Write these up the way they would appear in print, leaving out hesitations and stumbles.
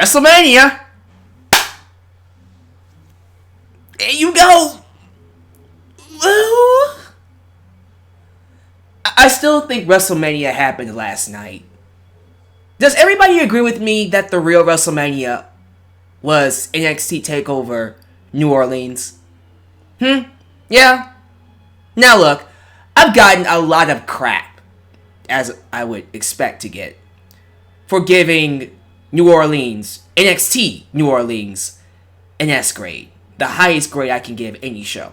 WrestleMania. There you go. Woo. I still think WrestleMania happened last night. Does everybody agree with me that the real WrestleMania was NXT TakeOver New Orleans? Yeah. Now look, I've gotten a lot of crap, as I would expect to get, for giving New Orleans, NXT New Orleans, an S grade. The highest grade I can give any show.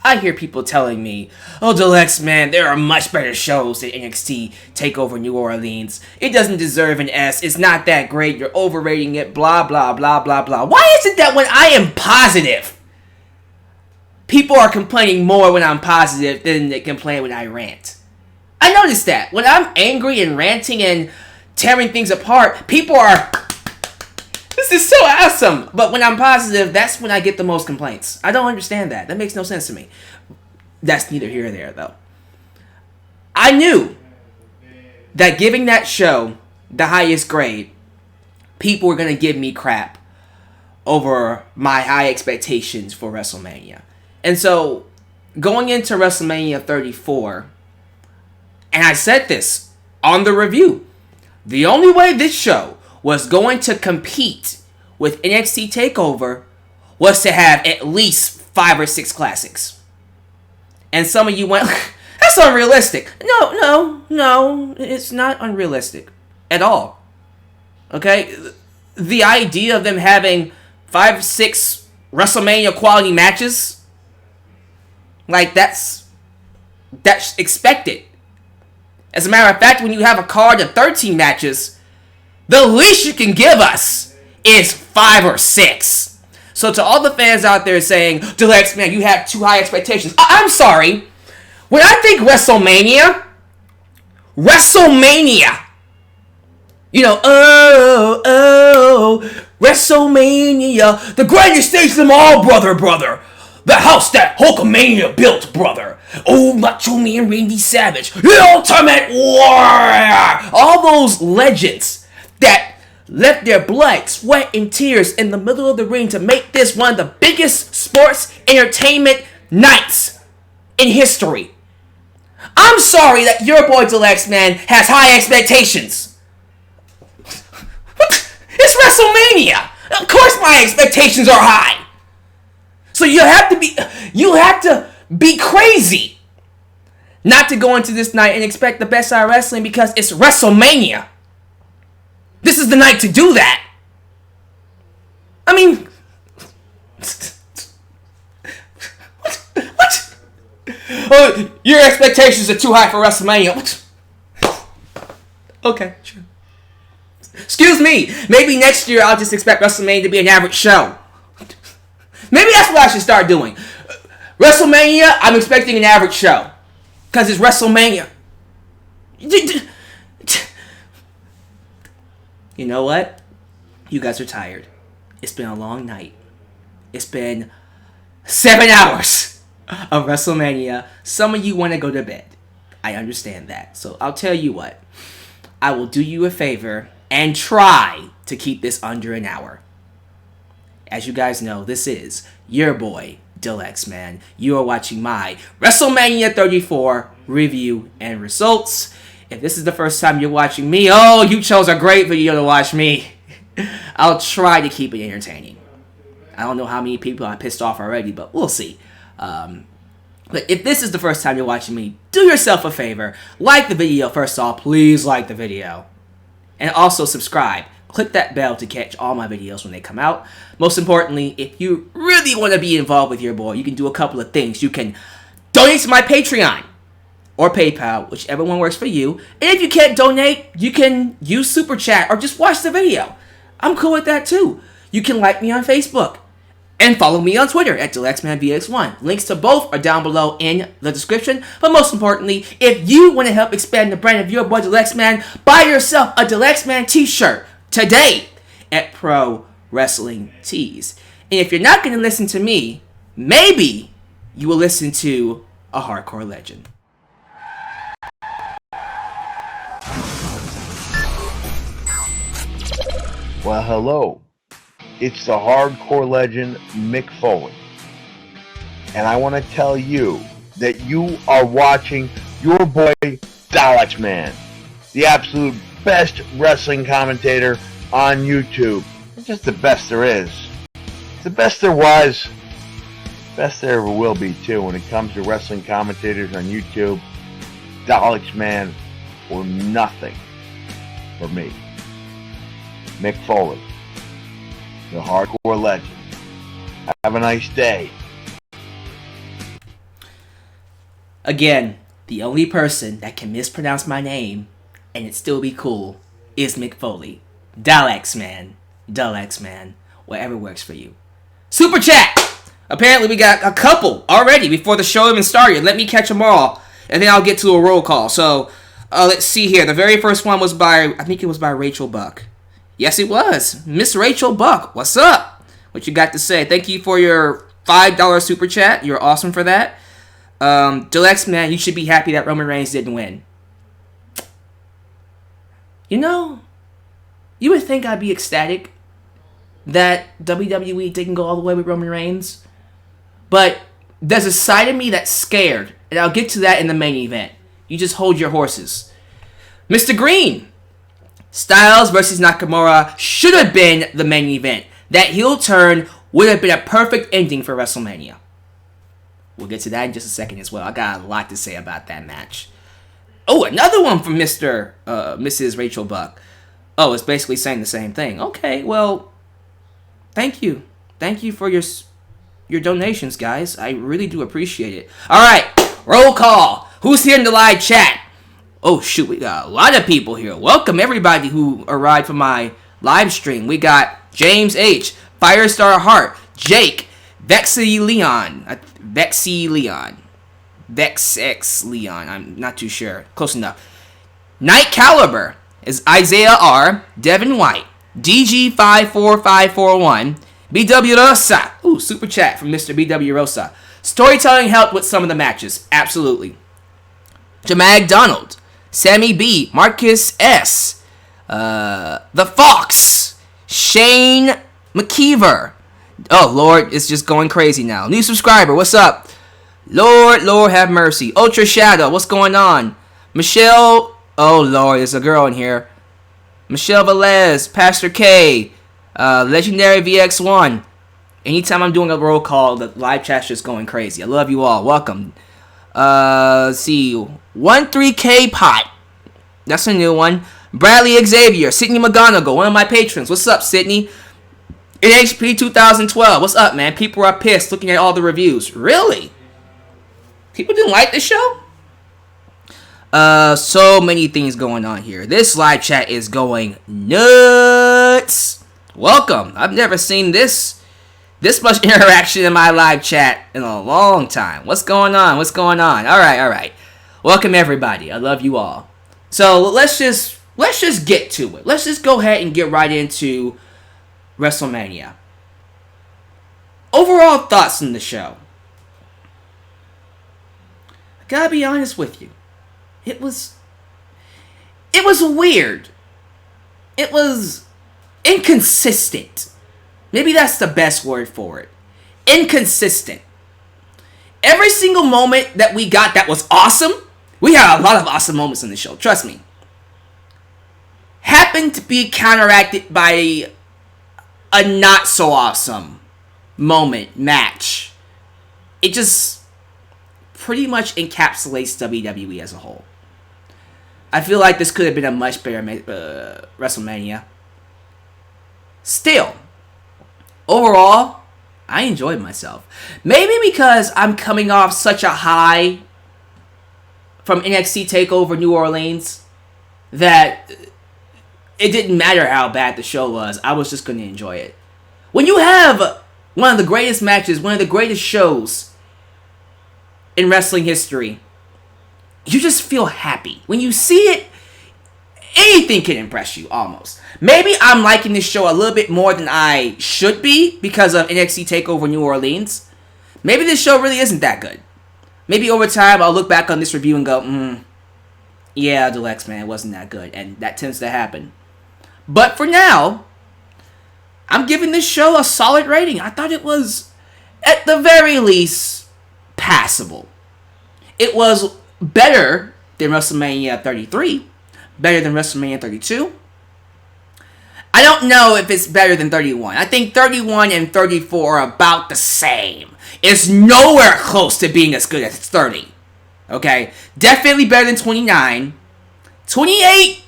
I hear people telling me, oh, Deluxe, man, there are much better shows than NXT TakeOver New Orleans. It doesn't deserve an S. It's not that great. You're overrating it. Blah, blah, blah, blah, blah. Why is it that when I am positive, people are complaining more when I'm positive than they complain when I rant? I noticed that. When I'm angry and ranting and tearing things apart, people are... This is so awesome. But when I'm positive, that's when I get the most complaints. I don't understand that. That makes no sense to me. That's neither here nor there, though. I knew that giving that show the highest grade, people were going to give me crap over my high expectations for WrestleMania. And so, going into WrestleMania 34, and I said this on the review, the only way this show was going to compete with NXT TakeOver was to have at least 5 or 6 classics. And some of you went, that's unrealistic. No, it's not unrealistic at all. Okay? The idea of them having 5, 6 WrestleMania quality matches, like that's expected. As a matter of fact, when you have a card of 13 matches, the least you can give us is 5 or 6. So to all the fans out there saying, Deluxe, man, you have too high expectations. I'm sorry. When I think WrestleMania, you know, WrestleMania, the greatest stage of them all, brother. The house that Hulkamania built, brother. Oh, Macho Man Randy Savage, the Ultimate Warrior. All those legends that left their blood, sweat, and tears in the middle of the ring to make this one of the biggest sports entertainment nights in history. I'm sorry that your boy Deluxe, man, has high expectations. It's WrestleMania. Of course my expectations are high. So you have to be crazy not to go into this night and expect the best out of wrestling because it's WrestleMania. This is the night to do that. I mean, what? Oh, your expectations are too high for WrestleMania. What? Okay, sure. Excuse me. Maybe next year I'll just expect WrestleMania to be an average show. Maybe that's what I should start doing. WrestleMania, I'm expecting an average show. Because it's WrestleMania. You know what? You guys are tired. It's been a long night. It's been 7 hours of WrestleMania. Some of you want to go to bed. I understand that. So I'll tell you what. I will do you a favor and try to keep this under an hour. As you guys know, this is your boy, Deluxe, man. You are watching my WrestleMania 34 review and results. If this is the first time you're watching me, oh, you chose a great video to watch me. I'll try to keep it entertaining. I don't know how many people I pissed off already, but we'll see. But if this is the first time you're watching me, do yourself a favor. Like the video first off. Please like the video. And also subscribe. Click that bell to catch all my videos when they come out. Most importantly, if you really want to be involved with your boy, you can do a couple of things. You can donate to my Patreon or PayPal, whichever one works for you. And if you can't donate, you can use Super Chat or just watch the video. I'm cool with that too. You can like me on Facebook and follow me on Twitter at DeluxeManVX1. Links to both are down below in the description. But most importantly, if you want to help expand the brand of your boy Deluxe Man, buy yourself a Deluxe Man t-shirt today at Pro Wrestling Tees. And if you're not going to listen to me, maybe you will listen to a hardcore legend. Well, hello. It's the hardcore legend Mick Foley. And I want to tell you that you are watching your boy, Alyx Man, the absolute best wrestling commentator on YouTube. It's just the best there is. It's the best there was. Best there ever will be, too, when it comes to wrestling commentators on YouTube. Alyx Man or nothing for me. Mick Foley, the hardcore legend. Have a nice day. Again, the only person that can mispronounce my name and it still be cool is Mick Foley. Alyx Man. Alyx Man. Whatever works for you. Super Chat! Apparently we got a couple already before the show even started. Let me catch them all, and then I'll get to a roll call. So, let's see here. The very first one was by, I think it was by Rachel Buck. Yes, it was. Miss Rachel Buck, what's up? What you got to say? Thank you for your $5 super chat. You're awesome for that. Alyx Man, you should be happy that Roman Reigns didn't win. You know, you would think I'd be ecstatic that WWE didn't go all the way with Roman Reigns. But there's a side of me that's scared. And I'll get to that in the main event. You just hold your horses. Mr. Green. Styles versus Nakamura should have been the main event. That heel turn would have been a perfect ending for WrestleMania. We'll get to that in just a second as well. I got a lot to say about that match. Oh, another one from Mrs. Rachel Buck. Oh, it's basically saying the same thing. Okay, well, thank you. Thank you for your donations, guys. I really do appreciate it. All right, roll call. Who's here in the live chat? Oh, shoot, we got a lot of people here. Welcome, everybody who arrived for my live stream. We got James H., Firestar Hart, Jake, Vexy Leon, Vex Leon, I'm not too sure. Close enough. Night Caliber is Isaiah R., Devin White, DG54541, BW Rosa. Ooh, super chat from Mr. BW Rosa. Storytelling helped with some of the matches. Absolutely. Jamag Donald, Sammy B, Marcus S, The Fox, Shane McKeever. Oh, Lord, it's just going crazy now. New subscriber, what's up? Lord have mercy. Ultra Shadow, what's going on? Michelle, oh, Lord, there's a girl in here. Michelle Velez, Pastor K, Legendary VX1. Anytime I'm doing a roll call, the live chat's just going crazy. I love you all. Welcome. Let's see. 13K Pot. That's a new one. Bradley Xavier. Sydney McGonigal. One of my patrons. What's up, Sydney? NHP 2012. What's up, man? People are pissed looking at all the reviews. Really? People didn't like the show? So many things going on here. This live chat is going nuts. Welcome. I've never seen this much interaction in my live chat in a long time. What's going on? All right. Welcome, everybody. I love you all. So let's just get to it. Let's just go ahead and get right into WrestleMania. Overall thoughts on the show. I gotta be honest with you. It was weird. It was inconsistent. Maybe that's the best word for it. Inconsistent. Every single moment that we got that was awesome, we had a lot of awesome moments in the show, trust me, happened to be counteracted by a not so awesome match. It just pretty much encapsulates WWE as a whole. I feel like this could have been a much better WrestleMania. Still, overall, I enjoyed myself. Maybe because I'm coming off such a high from NXT TakeOver New Orleans that it didn't matter how bad the show was. I was just going to enjoy it. When you have one of the greatest matches, one of the greatest shows in wrestling history, you just feel happy. When you see it, anything can impress you, almost. Maybe I'm liking this show a little bit more than I should be because of NXT TakeOver New Orleans. Maybe this show really isn't that good. Maybe over time I'll look back on this review and go, yeah, Alyx, man, it wasn't that good. And that tends to happen. But for now, I'm giving this show a solid rating. I thought it was, at the very least, passable. It was better than WrestleMania 33, better than WrestleMania 32. I don't know if it's better than 31. I think 31 and 34 are about the same. It's nowhere close to being as good as 30. Okay? Definitely better than 29. 28,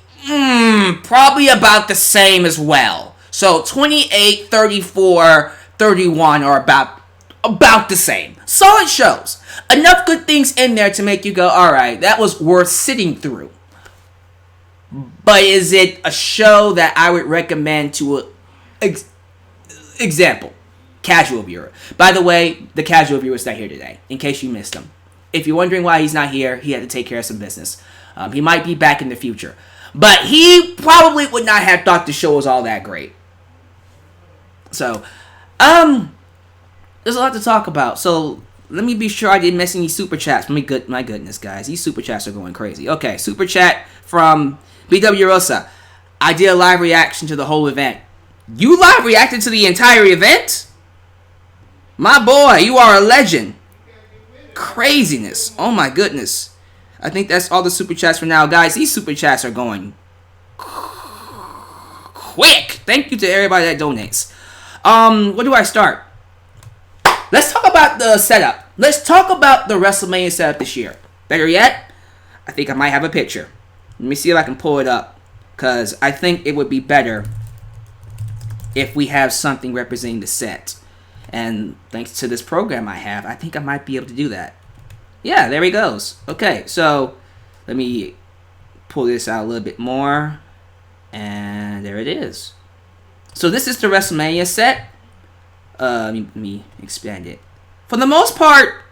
probably about the same as well. So 28, 34, 31 are about the same. Solid shows. Enough good things in there to make you go, alright, that was worth sitting through. But is it a show that I would recommend to example, casual viewer? By the way, the casual viewer is not here today, in case you missed him. If you're wondering why he's not here, he had to take care of some business. He might be back in the future. But he probably would not have thought the show was all that great. So, there's a lot to talk about. So, let me be sure I didn't miss any super chats. My goodness, guys. These super chats are going crazy. Okay, super chat from BW Rosa. I did a live reaction to the whole event. You live reacted to the entire event? My boy, you are a legend. Craziness. Oh my goodness. I think that's all the super chats for now. Guys, these super chats are going quick. Thank you to everybody that donates. Where do I start? Let's talk about the setup. Let's talk about the WrestleMania setup this year. Better yet, I think I might have a picture. Let me see if I can pull it up. Because I think it would be better if we have something representing the set. And thanks to this program I have, I think I might be able to do that. Yeah, there he goes. Okay, so let me pull this out a little bit more. And there it is. So this is the WrestleMania set. Let me expand it. For the most part,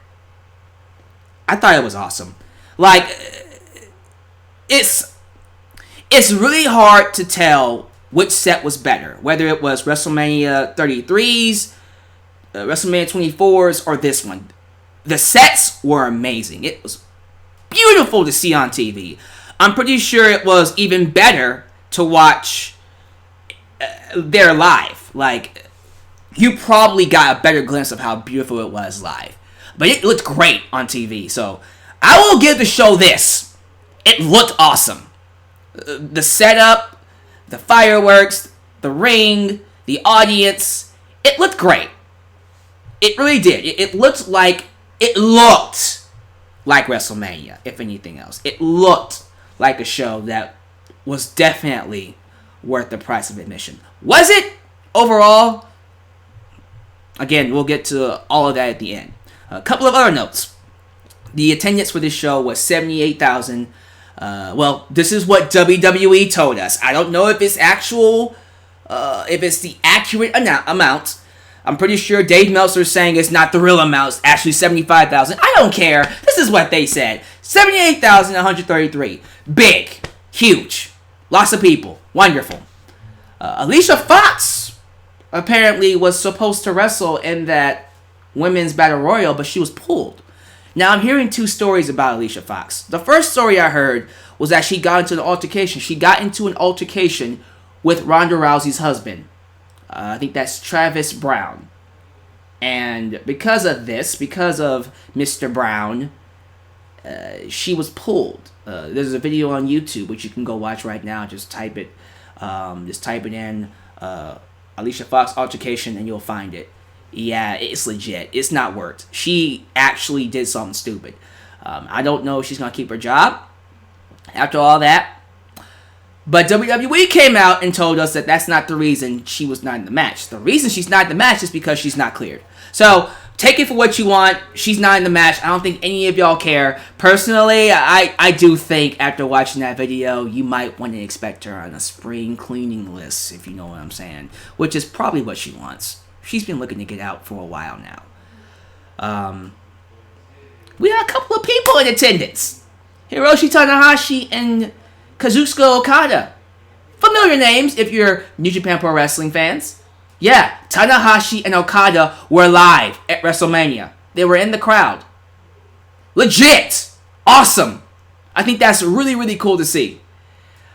I thought it was awesome. Like, it's really hard to tell which set was better. Whether it was WrestleMania 33's, WrestleMania 24's, or this one. The sets were amazing. It was beautiful to see on TV. I'm pretty sure it was even better to watch there live. Like, you probably got a better glimpse of how beautiful it was live. But it looked great on TV. So, I will give the show this. It looked awesome. The setup, the fireworks, the ring, the audience. It looked great. It really did. It looked like WrestleMania, if anything else. It looked like a show that was definitely worth the price of admission. Was it? Overall, again, we'll get to all of that at the end. A couple of other notes. The attendance for this show was 78,000. Well, this is what WWE told us. I don't know if it's actual, if it's the accurate amount. I'm pretty sure Dave Meltzer is saying it's not the real amount. It's actually 75,000. I don't care. This is what they said. 78,133. Big. Huge. Lots of people. Wonderful. Alicia Fox apparently was supposed to wrestle in that women's battle royal, but she was pulled. Now, I'm hearing two stories about Alicia Fox. The first story I heard was that she got into an altercation. She got into an altercation with Ronda Rousey's husband. I think that's Travis Brown. And because of this, because of Mr. Brown, she was pulled. There's a video on YouTube, which you can go watch right now. Just type it in Alicia Fox altercation, and you'll find it. Yeah, it's legit. It's not worked. She actually did something stupid. I don't know if she's going to keep her job after all that. But WWE came out and told us that that's not the reason she was not in the match. The reason she's not in the match is because she's not cleared. So, take it for what you want. She's not in the match. I don't think any of y'all care. Personally, I do think after watching that video, you might want to expect her on a spring cleaning list, if you know what I'm saying. Which is probably what she wants. She's been looking to get out for a while now. We had a couple of people in attendance. Hiroshi Tanahashi and Kazuchika Okada. Familiar names if you're New Japan Pro Wrestling fans. Yeah, Tanahashi and Okada were live at WrestleMania. They were in the crowd. Legit! Awesome! I think that's really, really cool to see.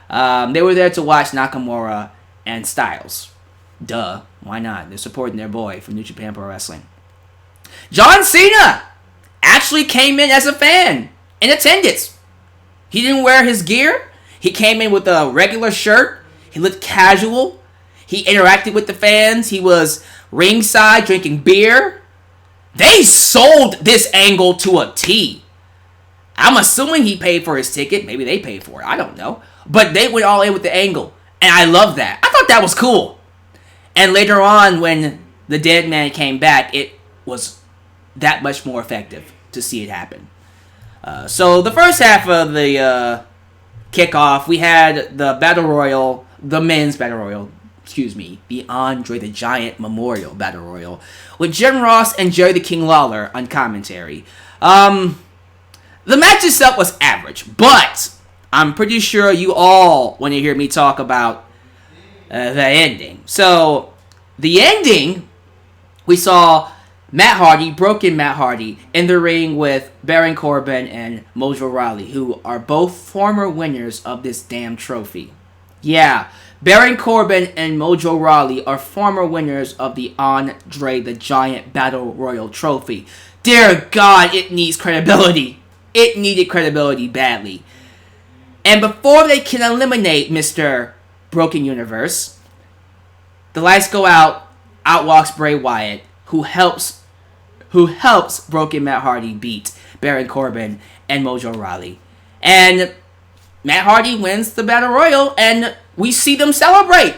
They were there to watch Nakamura and Styles. Duh. Why not? They're supporting their boy from New Japan Pro Wrestling. John Cena actually came in as a fan in attendance. He didn't wear his gear. He came in with a regular shirt. He looked casual. He interacted with the fans. He was ringside drinking beer. They sold this angle to a T. I'm assuming he paid for his ticket. Maybe they paid for it. I don't know. But they went all in with the angle. And I love that. I thought that was cool. And later on, when the dead man came back, it was that much more effective to see it happen. So the first half of the kickoff, we had the Battle Royal, the men's Battle Royal, the Andre the Giant Memorial Battle Royal, with Jim Ross and Jerry the King Lawler on commentary. The match itself was average, but I'm pretty sure you all want to hear me talk about the ending. So, the ending, we saw Matt Hardy, broken Matt Hardy, in the ring with Baron Corbin and Mojo Rawley, who are both former winners of this damn trophy. Yeah, Baron Corbin and Mojo Rawley are former winners of the Andre the Giant Battle Royal trophy. Dear God, it needs credibility. It needed credibility badly. And before they can eliminate Mr. Broken Universe, the lights go out. Out walks Bray Wyatt, who helps Broken Matt Hardy beat Baron Corbin and Mojo Rawley. And Matt Hardy wins the Battle Royal, and we see them celebrate.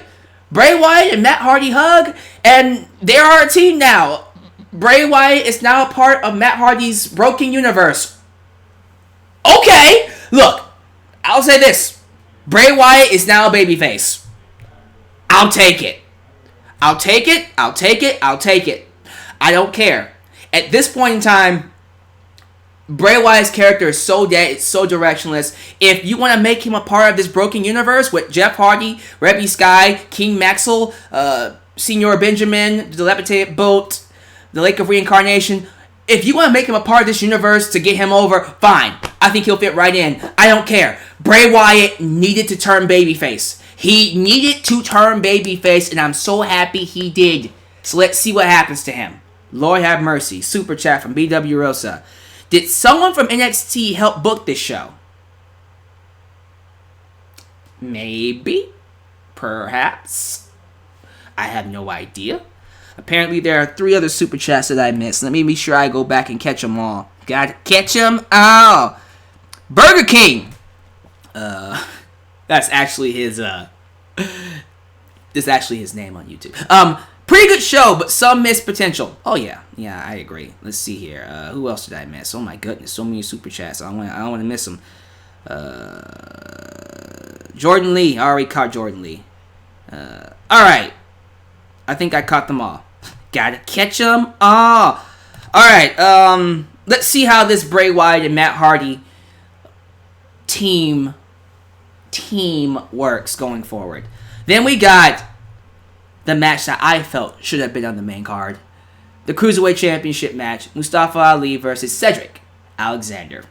Bray Wyatt and Matt Hardy hug, and they are a team now. Bray Wyatt is now a part of Matt Hardy's Broken Universe. Okay, look, I'll say this. Bray Wyatt is now a babyface. I'll take it. I'll take it. I'll take it. I'll take it. I don't care. At this point in time, Bray Wyatt's character is so dead, it's so directionless. If you want to make him a part of this Broken Universe with Jeff Hardy, Rebby Sky, King Maxwell, Senor Benjamin, the Dilapidated Boat, the Lake of Reincarnation, if you want to make him a part of this universe to get him over, fine. I think he'll fit right in. I don't care. Bray Wyatt needed to turn babyface. He needed to turn babyface, and I'm so happy he did. So let's see what happens to him. Lord have mercy. Super chat from BW Rosa. Did someone from NXT help book this show? Maybe. Perhaps. I have no idea. Apparently there are 3 other super chats that I missed. Let me be sure I go back and catch them all. Gotta catch them all. Burger King. That's actually his this is actually his name on YouTube. Pretty good show, but some missed potential. Oh yeah, I agree. Let's see here. Who else did I miss? Oh my goodness, so many super chats. I don't want to miss them. Jordan Lee. I already caught Jordan Lee. All right. I think I caught them all. Gotta catch them all. All right. Let's see how this Bray Wyatt and Matt Hardy team works going forward. Then we got the match that I felt should have been on the main card. The Cruiserweight Championship match. Mustafa Ali versus Cedric Alexander.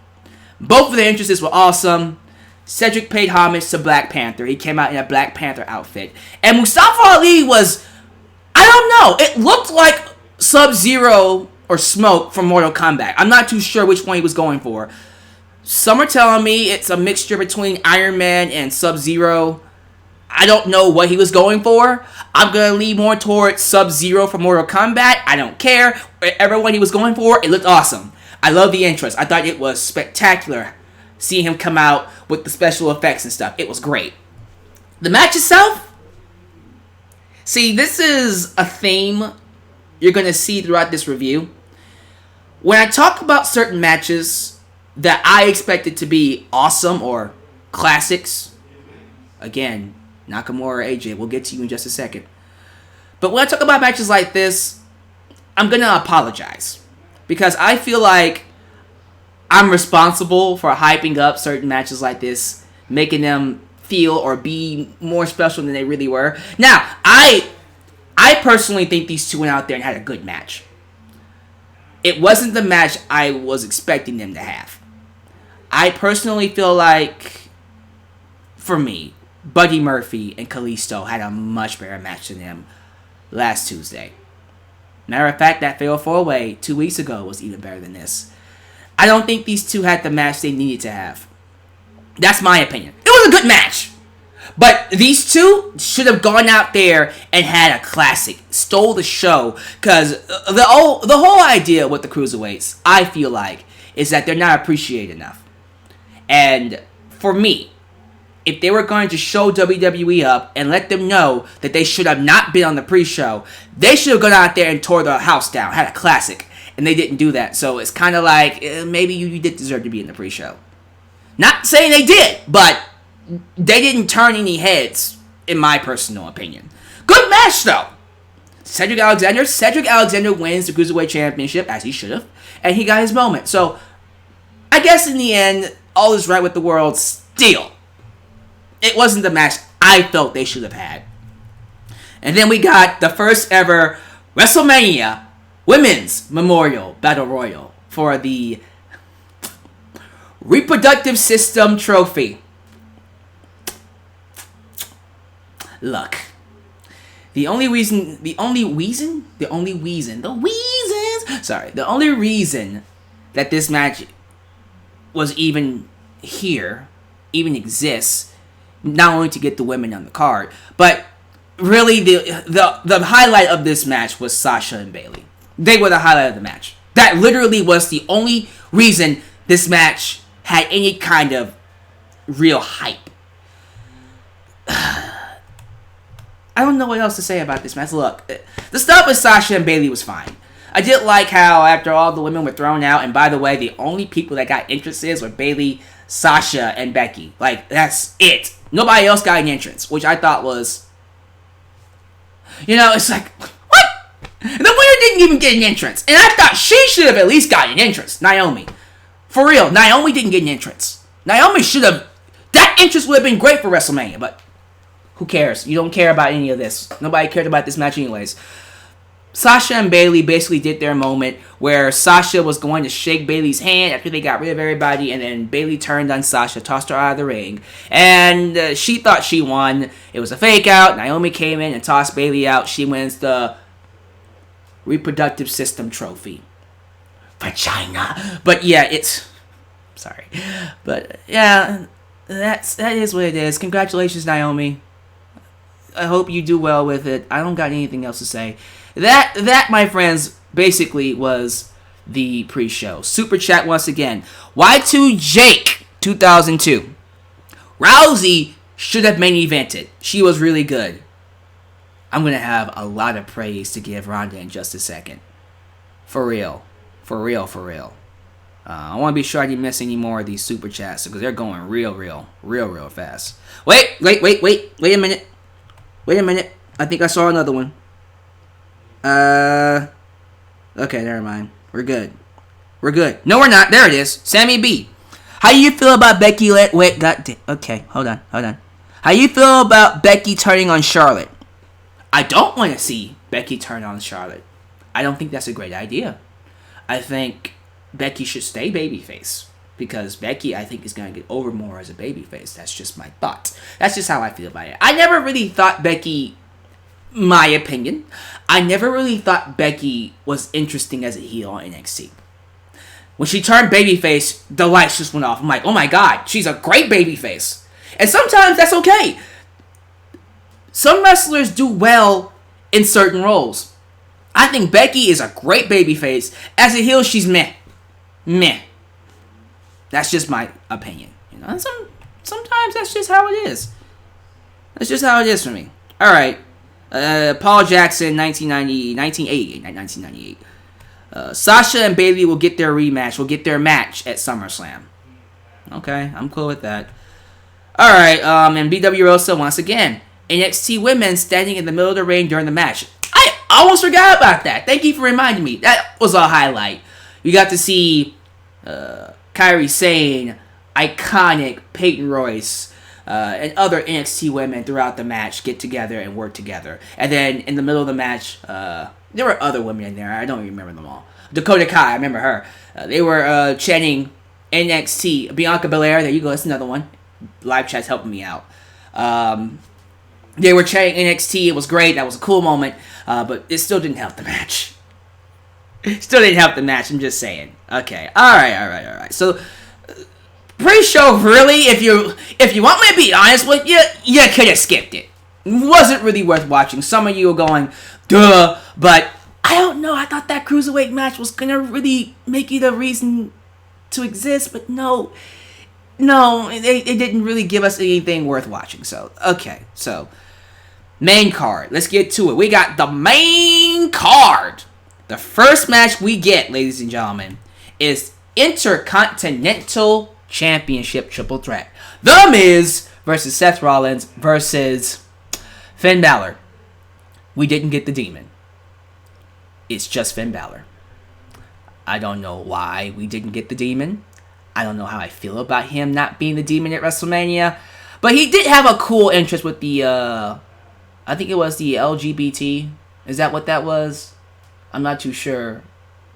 Both of their entrances were awesome. Cedric paid homage to Black Panther. He came out in a Black Panther outfit. And Mustafa Ali was, I don't know, it looked like Sub-Zero or Smoke from Mortal Kombat. I'm not too sure which one he was going for. Some are telling me it's a mixture between Iron Man and Sub-Zero. I don't know what he was going for. I'm going to lean more towards Sub-Zero from Mortal Kombat. I don't care. Whatever one he was going for, it looked awesome. I love the entrance. I thought it was spectacular seeing him come out with the special effects and stuff. It was great. The match itself? See, this is a theme you're going to see throughout this review. When I talk about certain matches that I expected to be awesome or classics, again, Nakamura, AJ, we'll get to you in just a second. But when I talk about matches like this, I'm going to apologize. Because I feel like I'm responsible for hyping up certain matches like this, making them feel or be more special than they really were. Now, I personally think these two went out there and had a good match. It wasn't the match I was expecting them to have. I personally feel like, for me, Buddy Murphy and Kalisto had a much better match than them. last Tuesday. Matter of fact, that fatal 4-way 2 weeks ago was even better than this. I don't think these two had the match they needed to have. That's my opinion. It was a good match. But these two should have gone out there and had a classic. Stole the show. Because the whole idea with the cruiserweights, I feel like, is that they're not appreciated enough. And for me, if they were going to show WWE up and let them know that they should have not been on the pre-show, they should have gone out there and tore the house down, had a classic. And they didn't do that. So it's kind of like, maybe you did deserve to be in the pre-show. Not saying they did, but they didn't turn any heads, in my personal opinion. Good match, though. Cedric Alexander wins the Cruiserweight Championship, as he should have, and he got his moment. So, I guess in the end, all is right with the world still. It wasn't the match I felt they should have had. And then we got the first ever WrestleMania Women's Memorial Battle Royal for the Reproductive System Trophy. Look, the only reason that this match was even here, even exists, not only to get the women on the card, but really the highlight of this match was Sasha and Bayley. They were the highlight of the match. That literally was the only reason this match had any kind of real hype. I don't know what else to say about this match. Look, the stuff with Sasha and Bayley was fine. I did like how after all the women were thrown out, and by the way, the only people that got entrances were Bayley, Sasha, and Becky. Like, that's it. Nobody else got an entrance, which I thought was... it's like, what? The winner didn't even get an entrance. And I thought she should have at least got an entrance. Naomi. For real, Naomi didn't get an entrance. Naomi should have... That entrance would have been great for WrestleMania, but... Who cares? You don't care about any of this. Nobody cared about this match anyways. Sasha and Bayley basically did their moment where Sasha was going to shake Bayley's hand after they got rid of everybody, and then Bayley turned on Sasha, tossed her out of the ring, and she thought she won. It was a fake out. Naomi came in and tossed Bayley out. She wins the Reproductive System Trophy. Vagina. But yeah, it's... Sorry. But yeah, that is what it is. Congratulations, Naomi. I hope you do well with it. I don't got anything else to say. That, my friends, basically was the pre-show. Super chat once again. Y2 Jake 2002. Rousey should have main evented. She was really good. I'm going to have a lot of praise to give Ronda in just a second. For real. For real. I want to be sure I didn't miss any more of these super chats because they're going real fast. Wait a minute. I think I saw another one. Okay, never mind. We're good. No, we're not. There it is. Sammy B. How do you feel about Becky? Okay, hold on. How do you feel about Becky turning on Charlotte? I don't want to see Becky turn on Charlotte. I don't think that's a great idea. I think Becky should stay babyface. Because Becky, I think, is going to get over more as a babyface. That's just my thought. That's just how I feel about it. I never really thought Becky... My opinion. I never really thought Becky was interesting as a heel on NXT. When she turned babyface, the lights just went off. I'm like, oh my god, she's a great babyface. And sometimes that's okay. Some wrestlers do well in certain roles. I think Becky is a great babyface. As a heel, she's meh. That's just my opinion. And sometimes that's just how it is. That's just how it is for me. Alright. Paul Jackson, 1998. Sasha and Bayley will get their rematch. Will get their match at SummerSlam. Okay, I'm cool with that. Alright, and BW Rosa once again. NXT women standing in the middle of the ring during the match. I almost forgot about that. Thank you for reminding me. That was a highlight. You got to see Kairi Sane, iconic Peyton Royce, and other NXT women throughout the match get together and work together. And then in the middle of the match, there were other women in there. I don't even remember them all. Dakota Kai, I remember her. They were chanting NXT. Bianca Belair, there you go. That's another one. Live chat's helping me out. They were chanting NXT. It was great. That was a cool moment. But it still didn't help the match. Still didn't help the match. I'm just saying. Okay. All right. So, pre-show, really, if you want me to be honest with you, you could have skipped it. Wasn't really worth watching. Some of you are going, duh, but I don't know. I thought that Cruiserweight match was going to really make it a reason to exist, but no, it didn't really give us anything worth watching. So, okay, so, main card. Let's get to it. We got the main card. The first match we get, ladies and gentlemen, is Intercontinental Championship Triple Threat. The Miz versus Seth Rollins versus Finn Balor. We didn't get the Demon. It's just Finn Balor. I don't know why we didn't get the Demon. I don't know how I feel about him not being the Demon at WrestleMania. But he did have a cool entrance with the, I think it was the LGBT. Is that what that was? I'm not too sure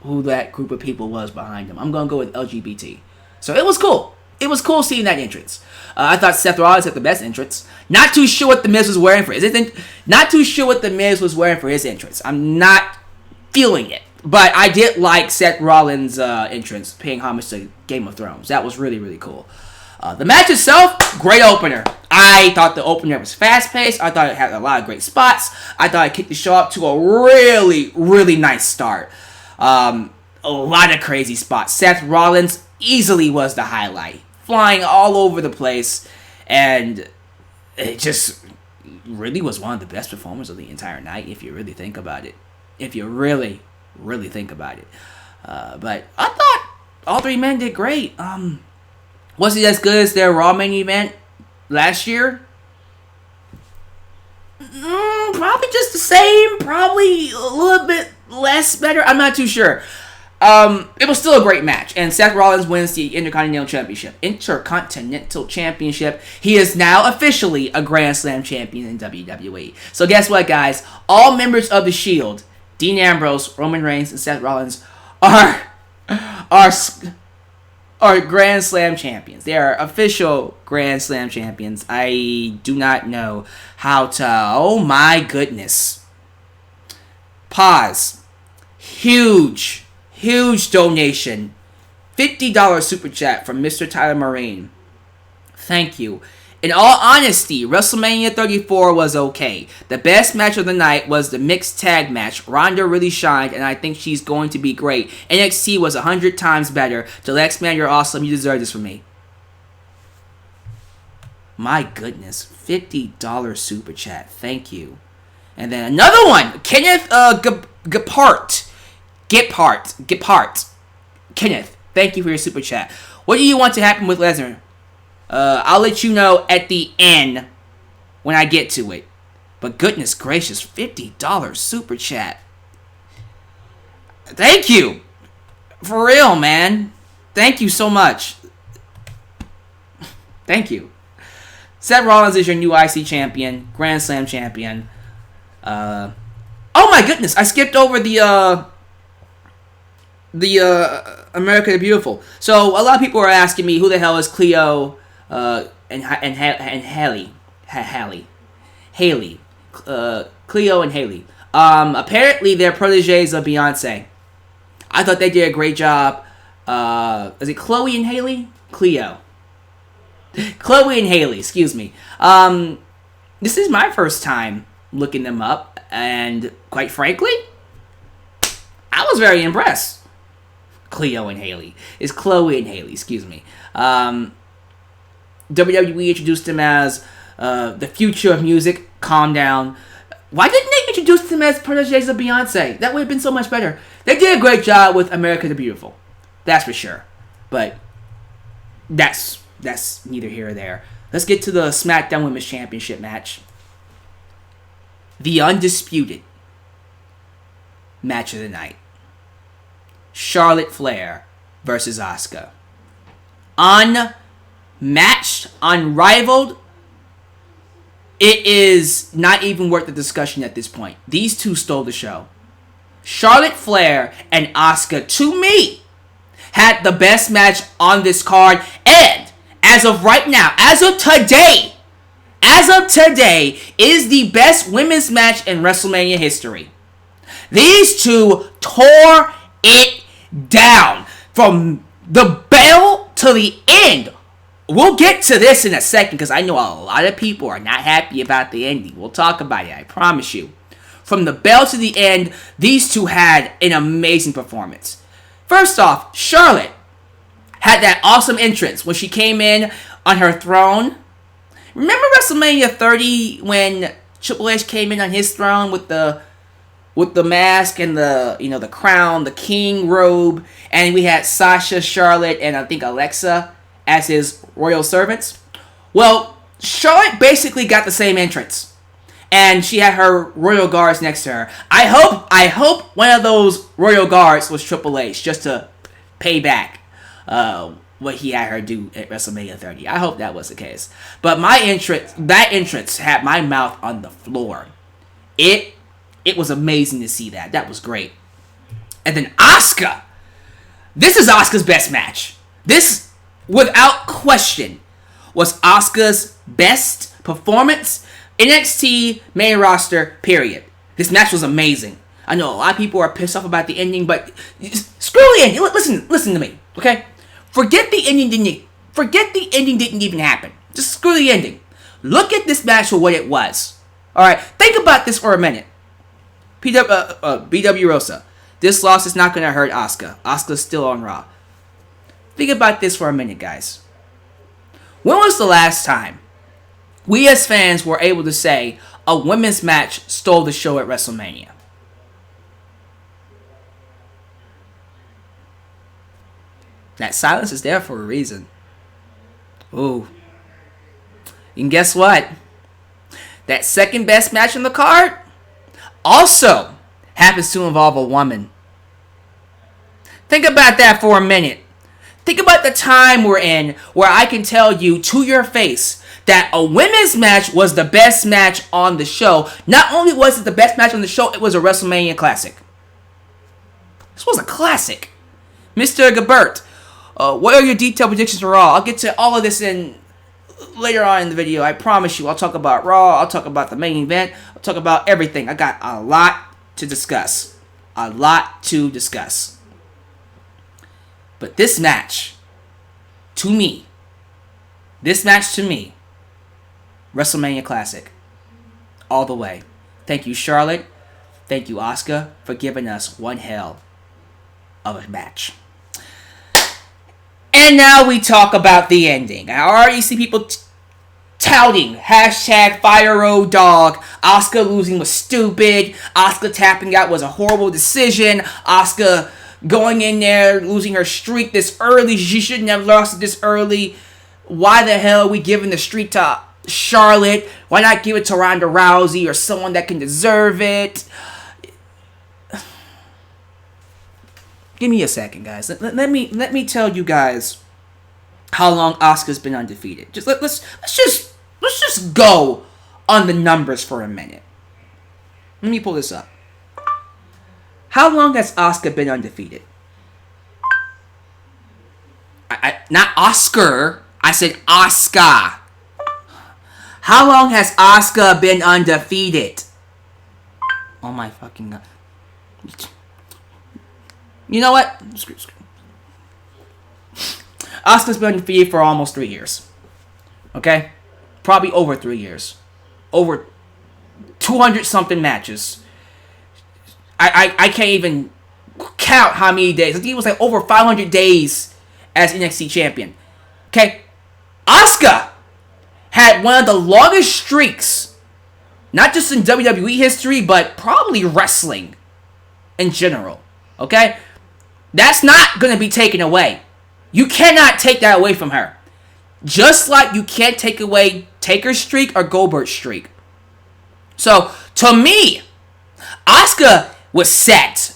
who that group of people was behind him. I'm going to go with LGBT. So it was cool. It was cool seeing that entrance. I thought Seth Rollins had the best entrance. Not too sure what the Miz was wearing for his entrance. I'm not feeling it. But I did like Seth Rollins' entrance, paying homage to Game of Thrones. That was really, really cool. The match itself, great opener. I thought the opener was fast-paced. I thought it had a lot of great spots. I thought it kicked the show up to a really, really nice start. A lot of crazy spots. Seth Rollins easily was the highlight. Flying all over the place. And it just really was one of the best performers of the entire night, if you really think about it. If you really think about it. But I thought all three men did great. Was it as good as their Raw main event last year? Probably just the same. Probably a little bit less better. I'm not too sure. It was still a great match. And Seth Rollins wins the Intercontinental Championship. He is now officially a Grand Slam champion in WWE. So guess what, guys? All members of the Shield, Dean Ambrose, Roman Reigns, and Seth Rollins are Grand Slam champions. They are official Grand Slam champions. I do not know how to... Oh my goodness. Pause. Huge donation. $50 super chat from Mr. Tyler Marine. Thank you. In all honesty, WrestleMania 34 was okay. The best match of the night was the mixed tag match. Ronda really shined, and I think she's going to be great. NXT was 100 times better. Alex, man, you're awesome. You deserve this from me. My goodness. $50 super chat. Thank you. And then another one. Kenneth Gephardt. Kenneth, thank you for your super chat. What do you want to happen with Lesnar? I'll let you know at the end when I get to it. But goodness gracious, $50 super chat. Thank you. For real, man. Thank you so much. Thank you. Seth Rollins is your new IC champion, Grand Slam champion. Oh my goodness, I skipped over the America the Beautiful. So a lot of people are asking me who the hell is Cleo and Haley. Cleo and Haley. Apparently they're proteges of Beyonce. I thought they did a great job. Is it Chloe and Haley? Cleo. Chloe and Haley, excuse me. This is my first time looking them up, and quite frankly, I was very impressed. Cleo and Haley. It's Chloe and Haley, excuse me. WWE introduced them as the future of music. Calm down. Why didn't they introduce them as proteges of Beyonce? That would have been so much better. They did a great job with America the Beautiful. That's for sure. But that's neither here or there. Let's get to the SmackDown Women's Championship match. The undisputed match of the night. Charlotte Flair versus Asuka. Unmatched, unrivaled. It is not even worth the discussion at this point. These two stole the show. Charlotte Flair and Asuka, to me, had the best match on this card. And as of right now, as of today, as of today, is the best women's match in WrestleMania history. These two tore it down from the bell to the end. We'll get to this in a second because I know a lot of people are not happy about the ending. We'll talk about it, I promise you. From the bell to the end, these two had an amazing performance. First off, Charlotte had that awesome entrance when she came in on her throne. Remember WrestleMania 30 when Triple H came in on his throne with the mask and the crown, the king robe, and we had Sasha, Charlotte, and I think Alexa as his royal servants? Well, Charlotte basically got the same entrance. And she had her royal guards next to her. I hope one of those royal guards was Triple H just to pay back what he had her do at WrestleMania 30. I hope that was the case. But that entrance had my mouth on the floor. It was amazing to see that. That was great. And then Asuka. This is Asuka's best match. This, without question, was Asuka's best performance. NXT main roster, period. This match was amazing. I know a lot of people are pissed off about the ending, but screw the ending. Listen to me, okay? Forget the ending didn't even happen. Just screw the ending. Look at this match for what it was. All right, think about this for a minute. BW Rosa. This loss is not going to hurt Asuka. Asuka's still on Raw. Think about this for a minute, guys. When was the last time we as fans were able to say a women's match stole the show at WrestleMania? That silence is there for a reason. Ooh. And guess what? That second best match on the card also happens to involve a woman. Think about that for a minute. Think about the time we're in where I can tell you to your face that a women's match was the best match on the show. Not only was it the best match on the show, it was a WrestleMania classic. This was a classic. Mr. Gabert, what are your detailed predictions for Raw? I'll get to all of this later on in the video. I promise you. I'll talk about Raw. I'll talk about the main event. I'll talk about everything. I got a lot to discuss. But this match, to me, WrestleMania Classic, all the way. Thank you, Charlotte. Thank you, Asuka, for giving us one hell of a match. And now we talk about the ending. I already see people touting #FireRoadDog. Asuka losing was stupid. Asuka tapping out was a horrible decision. Asuka going in there, losing her streak this early. She shouldn't have lost it this early. Why the hell are we giving the streak to Charlotte? Why not give it to Ronda Rousey or someone that can deserve it? Give me a second, guys. Let me tell you guys how long Asuka's been undefeated. Let's just go on the numbers for a minute. Let me pull this up. How long has Asuka been undefeated? Not Oscar. I said Asuka. How long has Asuka been undefeated? Oh my fucking god. You know what? Screw. Asuka's been undefeated for almost 3 years. Okay? Probably over 3 years. Over 200 something matches. I can't even count how many days. I think it was like over 500 days as NXT champion. Okay? Asuka had one of the longest streaks, not just in WWE history, but probably wrestling in general. Okay? That's not going to be taken away. You cannot take that away from her. Just like you can't take away Taker's streak or Goldberg's streak. So, to me, Asuka was set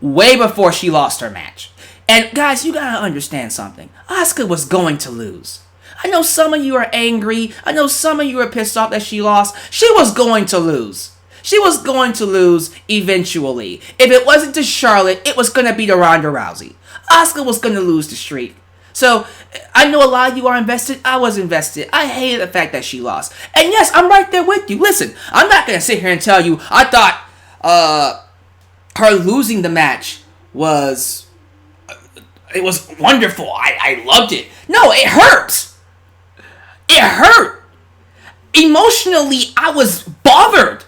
way before she lost her match. And guys, you gotta understand something. Asuka was going to lose. I know some of you are angry. I know some of you are pissed off that she lost. She was going to lose. She was going to lose eventually. If it wasn't to Charlotte, it was going to be to Ronda Rousey. Asuka was going to lose the streak. So, I know a lot of you are invested. I was invested. I hated the fact that she lost. And yes, I'm right there with you. Listen, I'm not going to sit here and tell you I thought her losing the match was... It was wonderful. I loved it. No, it hurt. It hurt. Emotionally, I was bothered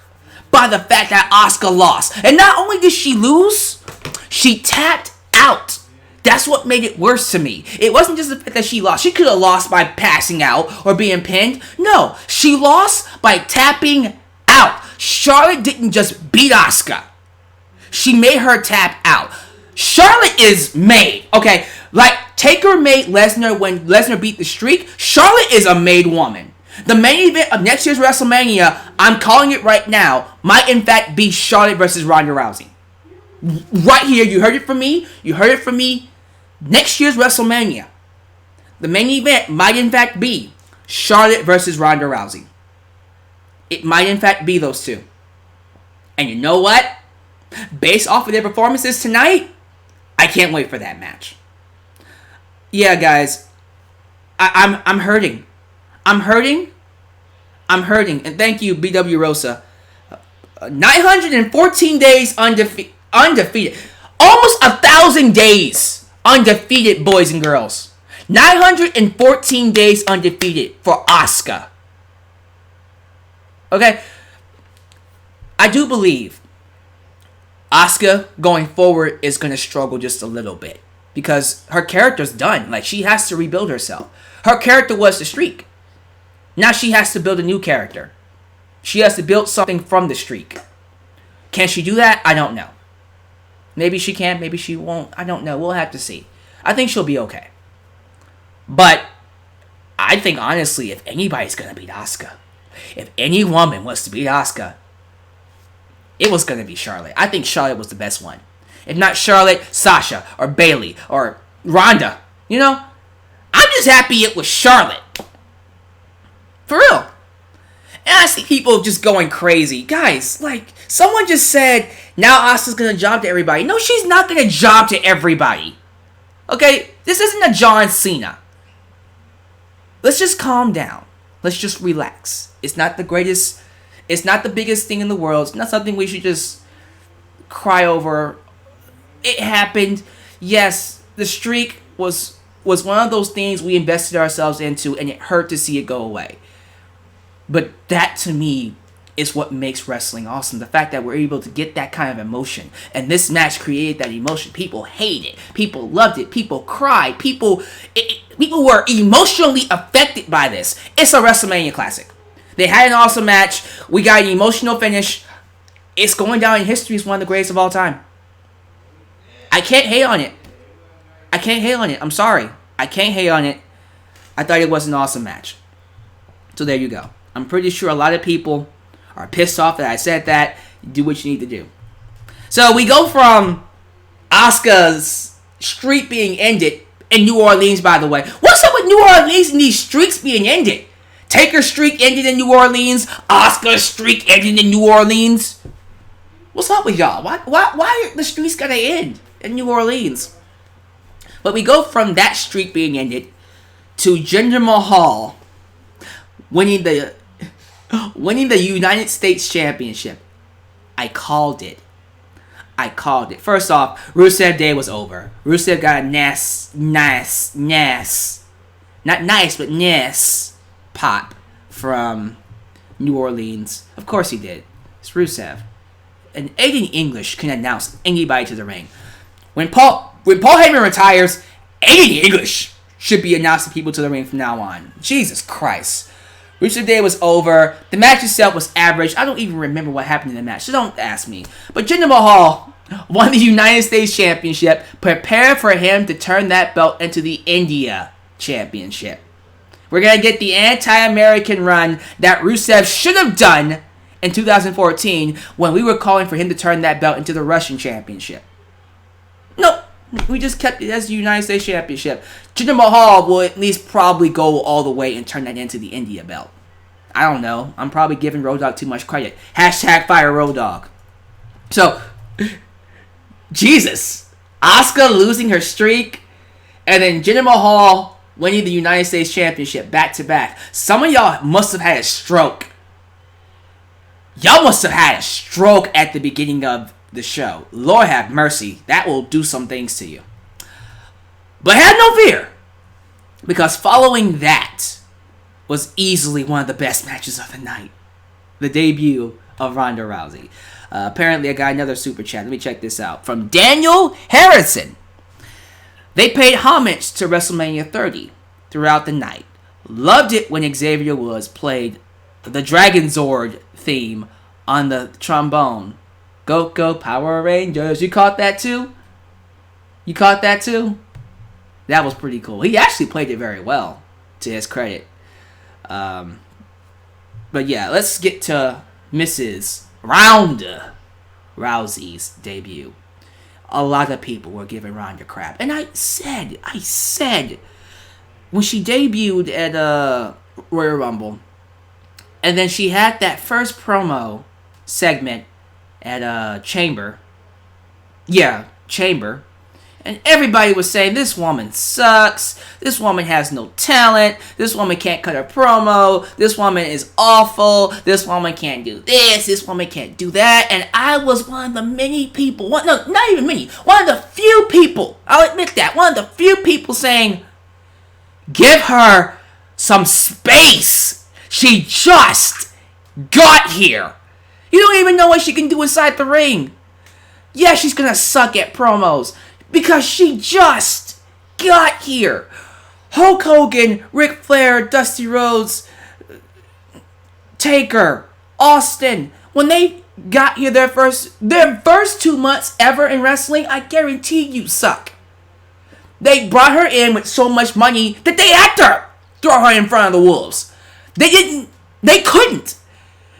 by the fact that Asuka lost. And not only did she lose, she tapped out. That's what made it worse to me. It wasn't just the fact that she lost. She could have lost by passing out or being pinned. No, she lost by tapping out. Charlotte didn't just beat Asuka. She made her tap out. Charlotte is made, okay? Like, Taker made Lesnar when Lesnar beat the streak. Charlotte is a made woman. The main event of next year's WrestleMania, I'm calling it right now, might in fact be Charlotte versus Ronda Rousey. Right here, you heard it from me. You heard it from me. Next year's WrestleMania, the main event might in fact be Charlotte versus Ronda Rousey. It might in fact be those two. And you know what? Based off of their performances tonight, I can't wait for that match. Yeah, guys, I'm hurting. I'm hurting. And thank you, BW Rosa. 914 days undefeated. Almost 1,000 days undefeated, boys and girls. 914 days undefeated for Asuka. Okay? I do believe Asuka going forward is going to struggle just a little bit. Because her character's done. Like, she has to rebuild herself. Her character was the streak. Now she has to build a new character. She has to build something from the streak. Can she do that? I don't know. Maybe she can, maybe she won't. I don't know. We'll have to see. I think she'll be okay. But I think, honestly, if anybody's going to beat Asuka, if any woman was to beat Asuka, it was going to be Charlotte. I think Charlotte was the best one. If not Charlotte, Sasha, or Bayley, or Ronda. You know? I'm just happy it was Charlotte. For real. And I see people just going crazy. Guys, like, someone just said, now Asuka's going to job to everybody. No, she's not going to job to everybody. Okay? This isn't a John Cena. Let's just calm down. Let's just relax. It's not the greatest, it's not the biggest thing in the world. It's not something we should just cry over. It happened. Yes, the streak was one of those things we invested ourselves into, and it hurt to see it go away. But that, to me, is what makes wrestling awesome. The fact that we're able to get that kind of emotion. And this match created that emotion. People hated it. People loved it. People cried. People were emotionally affected by this. It's a WrestleMania classic. They had an awesome match. We got an emotional finish. It's going down in history as one of the greatest of all time. I can't hate on it. I'm sorry. I can't hate on it. I thought it was an awesome match. So there you go. I'm pretty sure a lot of people are pissed off that I said that. Do what you need to do. So we go from Asuka's streak being ended in New Orleans, by the way. What's up with New Orleans and these streaks being ended? Taker's streak ended in New Orleans. Asuka's streak ended in New Orleans. What's up with y'all? Why are the streaks gotta end in New Orleans? But we go from that streak being ended to Jinder Mahal winning the United States Championship. I called it. First off, Rusev Day was over. Rusev got a not nice, but nice pop from New Orleans. Of course he did. It's Rusev. And Aiden English can announce anybody to the ring. When Paul Heyman retires, Aiden English should be announcing people to the ring from now on. Jesus Christ. Rusev Day was over. The match itself was average. I don't even remember what happened in the match, so don't ask me. But Jinder Mahal won the United States Championship. Prepare for him to turn that belt into the India Championship. We're going to get the anti-American run that Rusev should have done in 2014 when we were calling for him to turn that belt into the Russian Championship. No, we just kept it as the United States Championship. Jinder Mahal will at least probably go all the way and turn that into the India belt. I don't know. I'm probably giving Road Dogg too much credit. Hashtag fire Road Dogg. So, Jesus. Asuka losing her streak And then Jinder Mahal winning the United States Championship back to back. Some of y'all must have had a stroke. Y'all must have had a stroke at the beginning of the show. Lord have mercy. That will do some things to you. But have no fear. Because following that was easily one of the best matches of the night. The debut of Ronda Rousey. Apparently I got another super chat. Let me check this out. From Daniel Harrison. They paid homage to WrestleMania 30 throughout the night. Loved it when Xavier Woods played the Dragon Zord theme on the trombone. Go, go, Power Rangers. You caught that too? You caught that too? That was pretty cool. He actually played it very well, to his credit. But yeah, let's get to Mrs. Ronda Rousey's debut. A lot of people were giving Ronda crap. And I said, when she debuted at Royal Rumble, and then she had that first promo segment at Chamber. Yeah, Chamber. And everybody was saying, this woman sucks. This woman has no talent. This woman can't cut a promo. This woman is awful. This woman can't do this. This woman can't do that. And I was one of the many people, not even many, one of the few people, I'll admit that, one of the few people saying, give her some space. She just got here. You don't even know what she can do inside the ring. Yeah, she's going to suck at promos. Because she just got here. Hulk Hogan, Ric Flair, Dusty Rhodes, Taker, Austin. When they got here their first 2 months ever in wrestling, I guarantee you suck. They brought her in with so much money that they had to throw her in front of the wolves. They couldn't.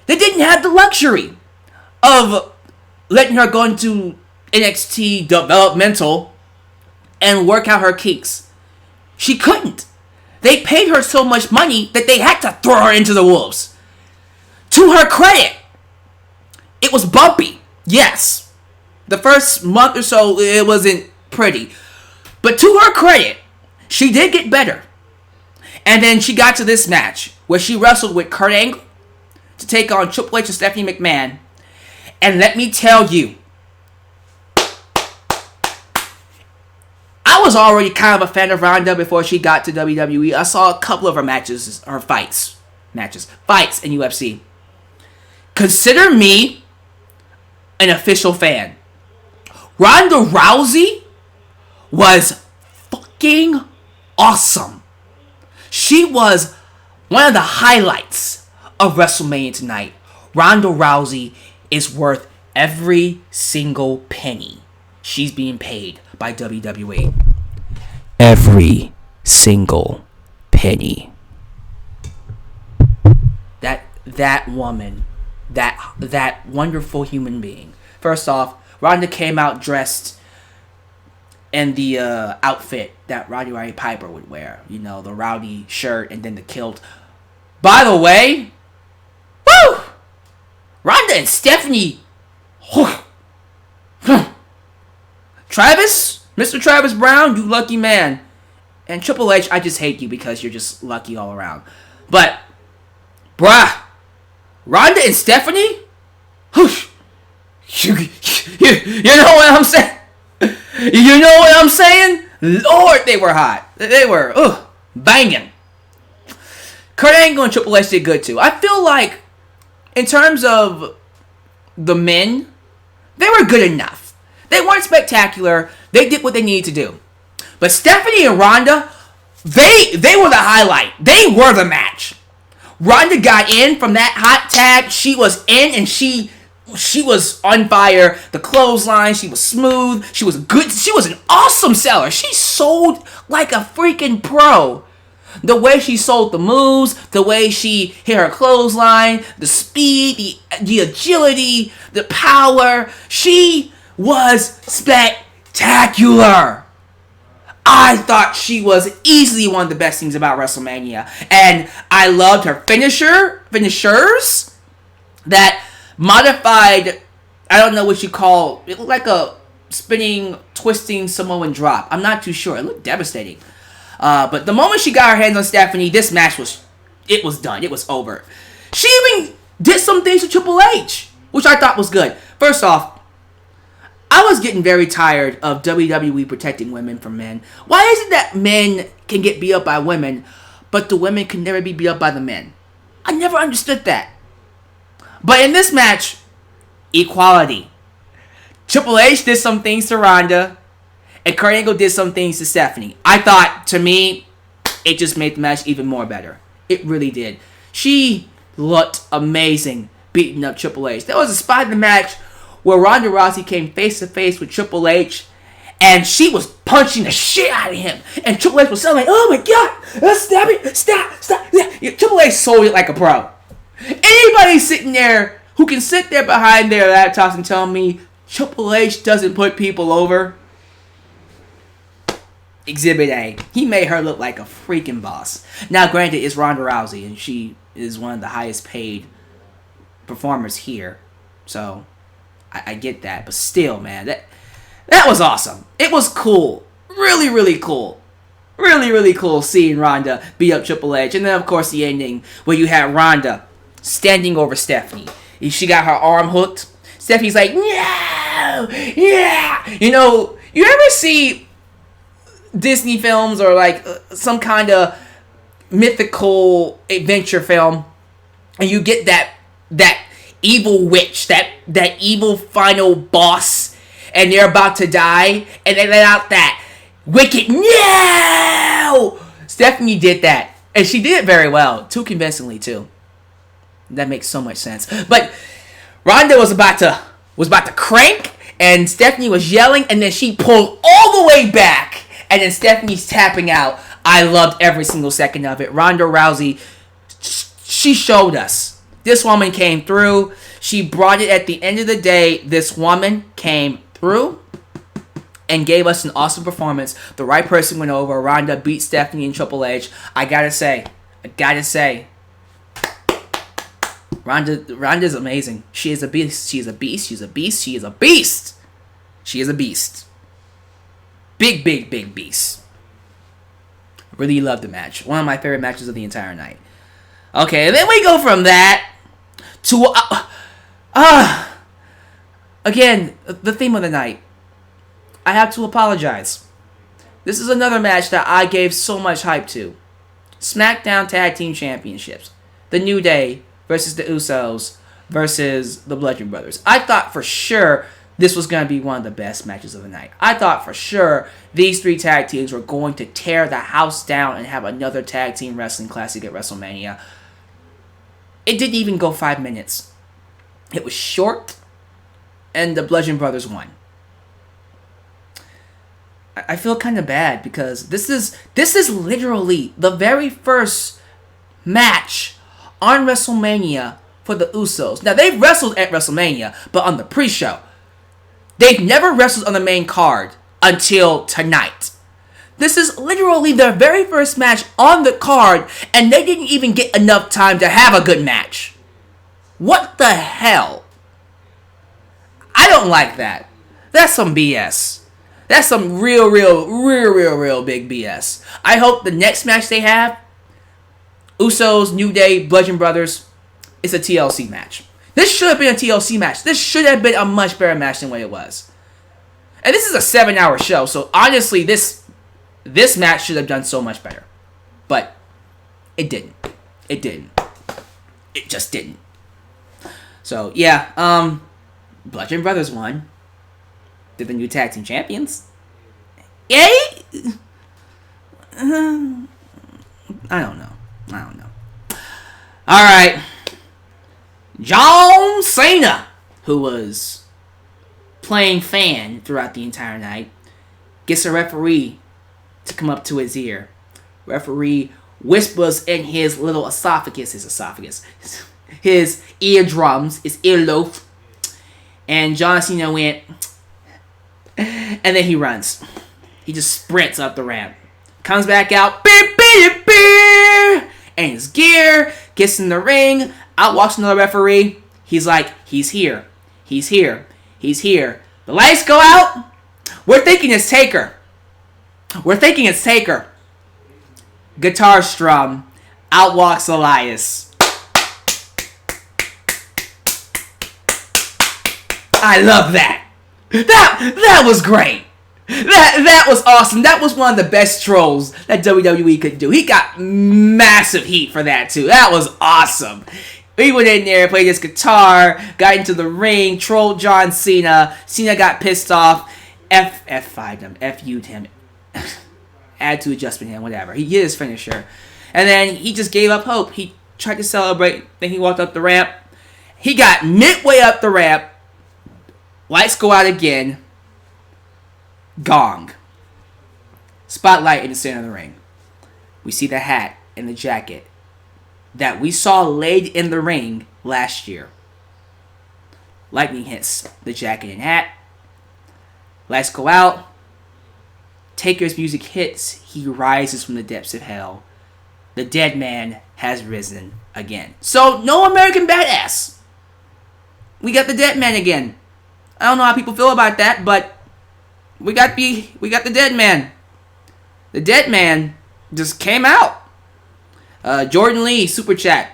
They didn't have the luxury of letting her go into NXT developmental and work out her kinks. She couldn't. They paid her so much money that they had to throw her into the wolves. To her credit, it was bumpy. Yes. The first month or so, it wasn't pretty. But to her credit, she did get better. And then she got to this match where she wrestled with Kurt Angle to take on Triple H and Stephanie McMahon. And let me tell you, I was already kind of a fan of Ronda before she got to WWE. I saw a couple of her matches, her fights in UFC. Consider me an official fan. Ronda Rousey was fucking awesome. She was one of the highlights of WrestleMania tonight. Ronda Rousey is worth every single penny she's being paid by WWE. Every single penny. That woman, that wonderful human being. First off, Ronda came out dressed in the outfit that Roddy Piper would wear. You know, the rowdy shirt and then the kilt. By the way, woo! Ronda and Stephanie. Travis, Mr. Travis Brown, you lucky man. And Triple H, I just hate you because you're just lucky all around. But, bruh, Ronda and Stephanie? You know what I'm saying? You know what I'm saying? Lord, they were hot. They were, banging. Kurt Angle and Triple H did good too. I feel like, in terms of the men, they were good enough. They weren't spectacular. They did what they needed to do. But Stephanie and Ronda, they were the highlight. They were the match. Ronda got in from that hot tag. She was in and she was on fire. The clothesline, she was smooth. She was good. She was an awesome seller. She sold like a freaking pro. The way she sold the moves, the way she hit her clothesline, the speed, the agility, the power. She was spectacular. I thought she was easily one of the best things about WrestleMania. And I loved her finishers that modified, I don't know what you call, it looked like a spinning, twisting Samoan drop. I'm not too sure. It looked devastating. But the moment she got her hands on Stephanie, this match was done. It was over. She even did some things to Triple H, which I thought was good. First off, I was getting very tired of WWE protecting women from men. Why is it that men can get beat up by women, but the women can never be beat up by the men? I never understood that. But in this match, equality. Triple H did some things to Ronda, and Kurt Angle did some things to Stephanie. I thought, to me, it just made the match even more better. It really did. She looked amazing beating up Triple H. There was a spot in the match where Ronda Rousey came face to face with Triple H, and she was punching the shit out of him. And Triple H was saying, like, "Oh my God, stop it, stop. Triple H sold it like a pro. Anybody sitting there who can sit there behind their laptops and tell me Triple H doesn't put people over, Exhibit A. He made her look like a freaking boss. Now, granted, it's Ronda Rousey, and she is one of the highest paid performers here. So, I get that. But still, man, that was awesome. It was cool. Really, really cool. Really, really cool seeing Ronda beat up Triple H. And then, of course, the ending where you had Ronda standing over Stephanie. She got her arm hooked. Stephanie's like, "No! Yeah!" You know, you ever see Disney films or like some kind of mythical adventure film, and you get that evil witch, that evil final boss, and they're about to die, and they let out that wicked "No!" Stephanie did that, and she did it very well, too convincingly too. That makes so much sense. But Ronda was about to crank, and Stephanie was yelling, and then she pulled all the way back, and then Stephanie's tapping out. I loved every single second of it. Ronda Rousey, she showed us. This woman came through. She brought it at the end of the day. This woman came through and gave us an awesome performance. The right person went over. Ronda beat Stephanie and Triple H. I gotta say, Ronda's amazing. She is a beast. She is a beast. She's a beast. She is a beast. She is a beast. Big beast. Really loved the match. One of my favorite matches of the entire night. Okay, and then we go from that to again, the theme of the night. I have to apologize. This is another match that I gave so much hype to. SmackDown Tag Team Championships. The New Day versus the Usos versus the Bludgeon Brothers. I thought for sure this was going to be one of the best matches of the night. I thought for sure these three tag teams were going to tear the house down and have another tag team wrestling classic at WrestleMania. It didn't even go 5 minutes. It was short, and the Bludgeon Brothers won. I feel kind of bad because this is literally the very first match on WrestleMania for the Usos. Now, they've wrestled at WrestleMania, but on the pre-show. They've never wrestled on the main card until tonight. This is literally their very first match on the card, and they didn't even get enough time to have a good match. What the hell? I don't like that. That's some BS. That's some real big BS. I hope the next match they have, Usos, New Day, Bludgeon Brothers, is a TLC match. This should have been a TLC match. This should have been a much better match than what it was. And this is a 7-hour show, so honestly, this match should have done so much better. But it didn't. It didn't. It just didn't. So, yeah, Bludgeon Brothers won. They're the new tag team champions. Yay! I don't know. Alright. John Cena, who was playing fan throughout the entire night, gets a referee to come up to his ear. Referee whispers in his little esophagus, his eardrums, his earlobe, and John Cena went, and then he runs. He just sprints up the ramp, comes back out, and his gear, gets in the ring. Out walks another referee. He's like, he's here. The lights go out, We're thinking it's Taker. Guitar strum. Out walks Elias. I love that. That was great. That was awesome. That was one of the best trolls that WWE could do. He got massive heat for that too. That was awesome. He went in there, played his guitar, got into the ring, trolled John Cena. Cena got pissed off. F5'd him. F-U'd him. Add to adjustment him, whatever. He did his finisher. And then he just gave up hope. He tried to celebrate. Then he walked up the ramp. He got midway up the ramp. Lights go out again. Gong. Spotlight in the center of the ring. We see the hat and the jacket that we saw laid in the ring last year. Lightning hits the jacket and hat. Lights go out. Taker's music hits. He rises from the depths of hell. The dead man has risen again. So, no American Badass. We got the dead man again. I don't know how people feel about that, but we got the dead man. The dead man just came out. Jordan Lee, Super Chat.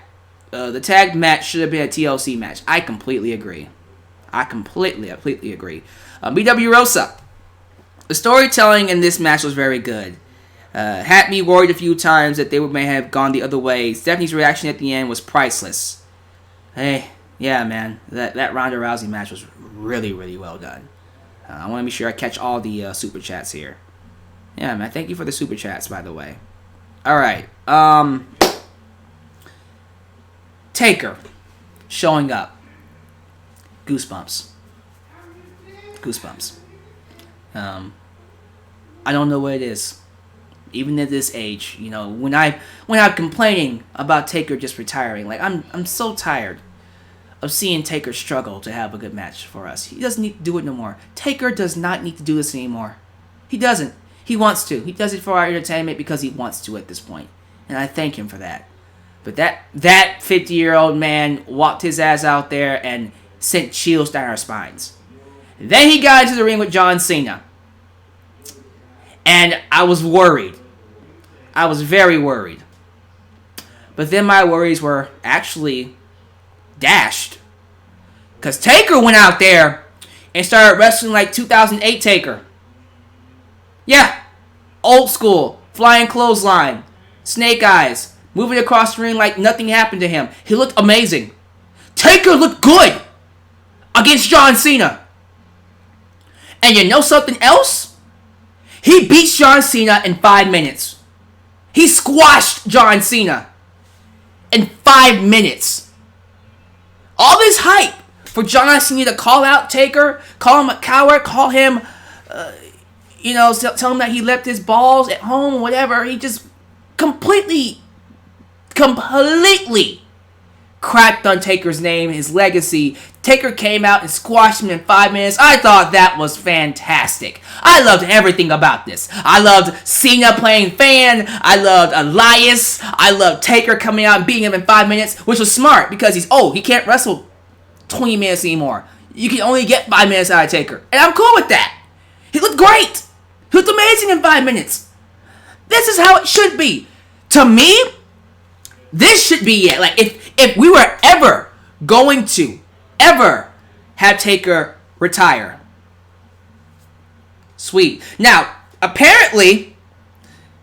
The tag match should have been a TLC match. I completely agree. I completely agree. BW Rosa. The storytelling in this match was very good. Had me worried a few times that they may have gone the other way. Stephanie's reaction at the end was priceless. Hey, yeah, man. That Ronda Rousey match was really, really well done. I want to be sure I catch all the Super Chats here. Yeah, man. Thank you for the Super Chats, by the way. Alright. Taker. Showing up. Goosebumps. I don't know what it is. Even at this age, you know, when I'm complaining about Taker just retiring, like I'm so tired of seeing Taker struggle to have a good match for us. He doesn't need to do it no more. Taker does not need to do this anymore. He doesn't. He wants to. He does it for our entertainment because he wants to at this point. And I thank him for that. But that 50-year-old man walked his ass out there and sent chills down our spines. Then he got into the ring with John Cena. And I was worried. I was very worried. But then my worries were actually dashed. Because Taker went out there and started wrestling like 2008 Taker. Yeah. Old school. Flying clothesline. Snake eyes. Moving across the ring like nothing happened to him. He looked amazing. Taker looked good against John Cena. And you know something else? He beat John Cena in 5 minutes. He squashed John Cena in 5 minutes. All this hype for John Cena to call out Taker, call him a coward, call him, tell him that he left his balls at home, whatever. He just completely cracked on Taker's name, his legacy. Taker came out and squashed him in 5 minutes. I thought that was fantastic. I loved everything about this. I loved Cena playing fan. I loved Elias. I loved Taker coming out and beating him in 5 minutes, which was smart because he's old. He can't wrestle 20 minutes anymore. You can only get 5 minutes out of Taker. And I'm cool with that. He looked great. He looked amazing in 5 minutes. This is how it should be. To me, this should be it. Like, if we were ever going to have Taker retire. Sweet. Now, apparently,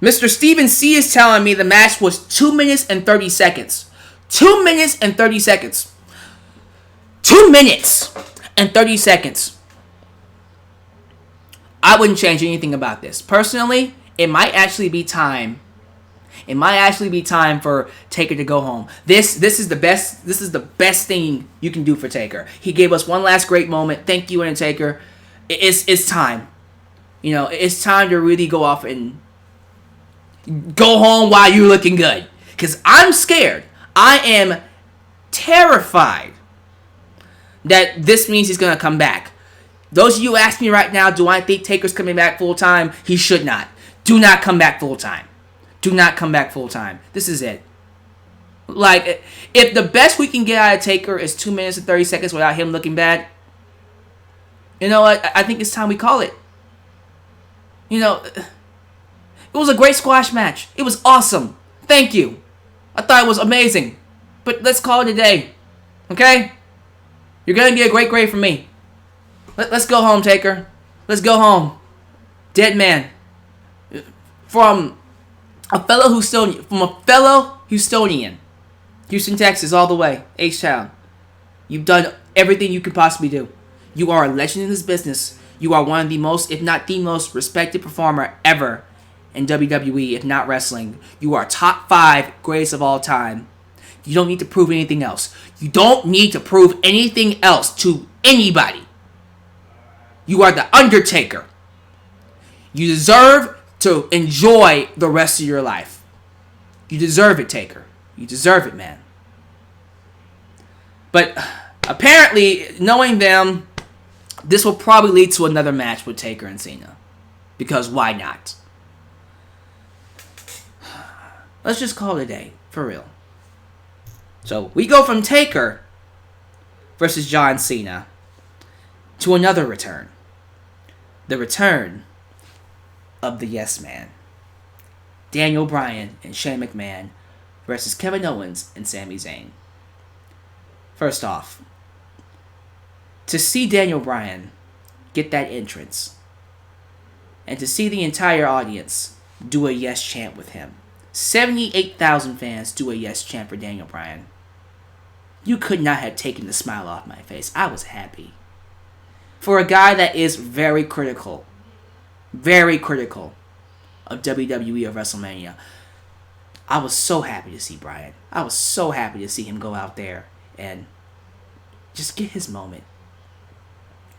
Mr. Steven C is telling me the match was 2 minutes and 30 seconds. 2 minutes and 30 seconds. 2 minutes and 30 seconds. I wouldn't change anything about this. Personally, it might actually be time. It might actually be time for Taker to go home. This is the best. This is the best thing you can do for Taker. He gave us one last great moment. Thank you, Undertaker. It's time. You know, it's time to really go off and go home while you're looking good. Because I'm scared. I am terrified that this means he's going to come back. Those of you ask me right now, do I think Taker's coming back full time? He should not. Do not come back full time. Do not come back full time. This is it. Like, if the best we can get out of Taker is 2 minutes and 30 seconds without him looking bad, you know what? I think it's time we call it. You know, it was a great squash match. It was awesome. Thank you. I thought it was amazing. But let's call it a day. Okay? You're going to get a great grade from me. Let's go home, Taker. Let's go home. Dead man. From a fellow Houstonian. Houston, Texas, all the way. H-Town. You've done everything you could possibly do. You are a legend in this business. You are one of the most, if not the most, respected performer ever in WWE, if not wrestling. You are top 5 greatest of all time. You don't need to prove anything else. You don't need to prove anything else to anybody. You are the Undertaker. You deserve to enjoy the rest of your life. You deserve it, Taker. You deserve it, man. But apparently, knowing them, this will probably lead to another match with Taker and Cena. Because why not? Let's just call it a day. For real. So, we go from Taker versus John Cena to another return. The return of the Yes Man. Daniel Bryan and Shane McMahon versus Kevin Owens and Sami Zayn. First off, to see Daniel Bryan get that entrance and to see the entire audience do a yes chant with him. 78,000 fans do a yes chant for Daniel Bryan. You could not have taken the smile off my face. I was happy. For a guy that is very critical of WWE of WrestleMania, I was so happy to see Bryan. I was so happy to see him go out there and just get his moment.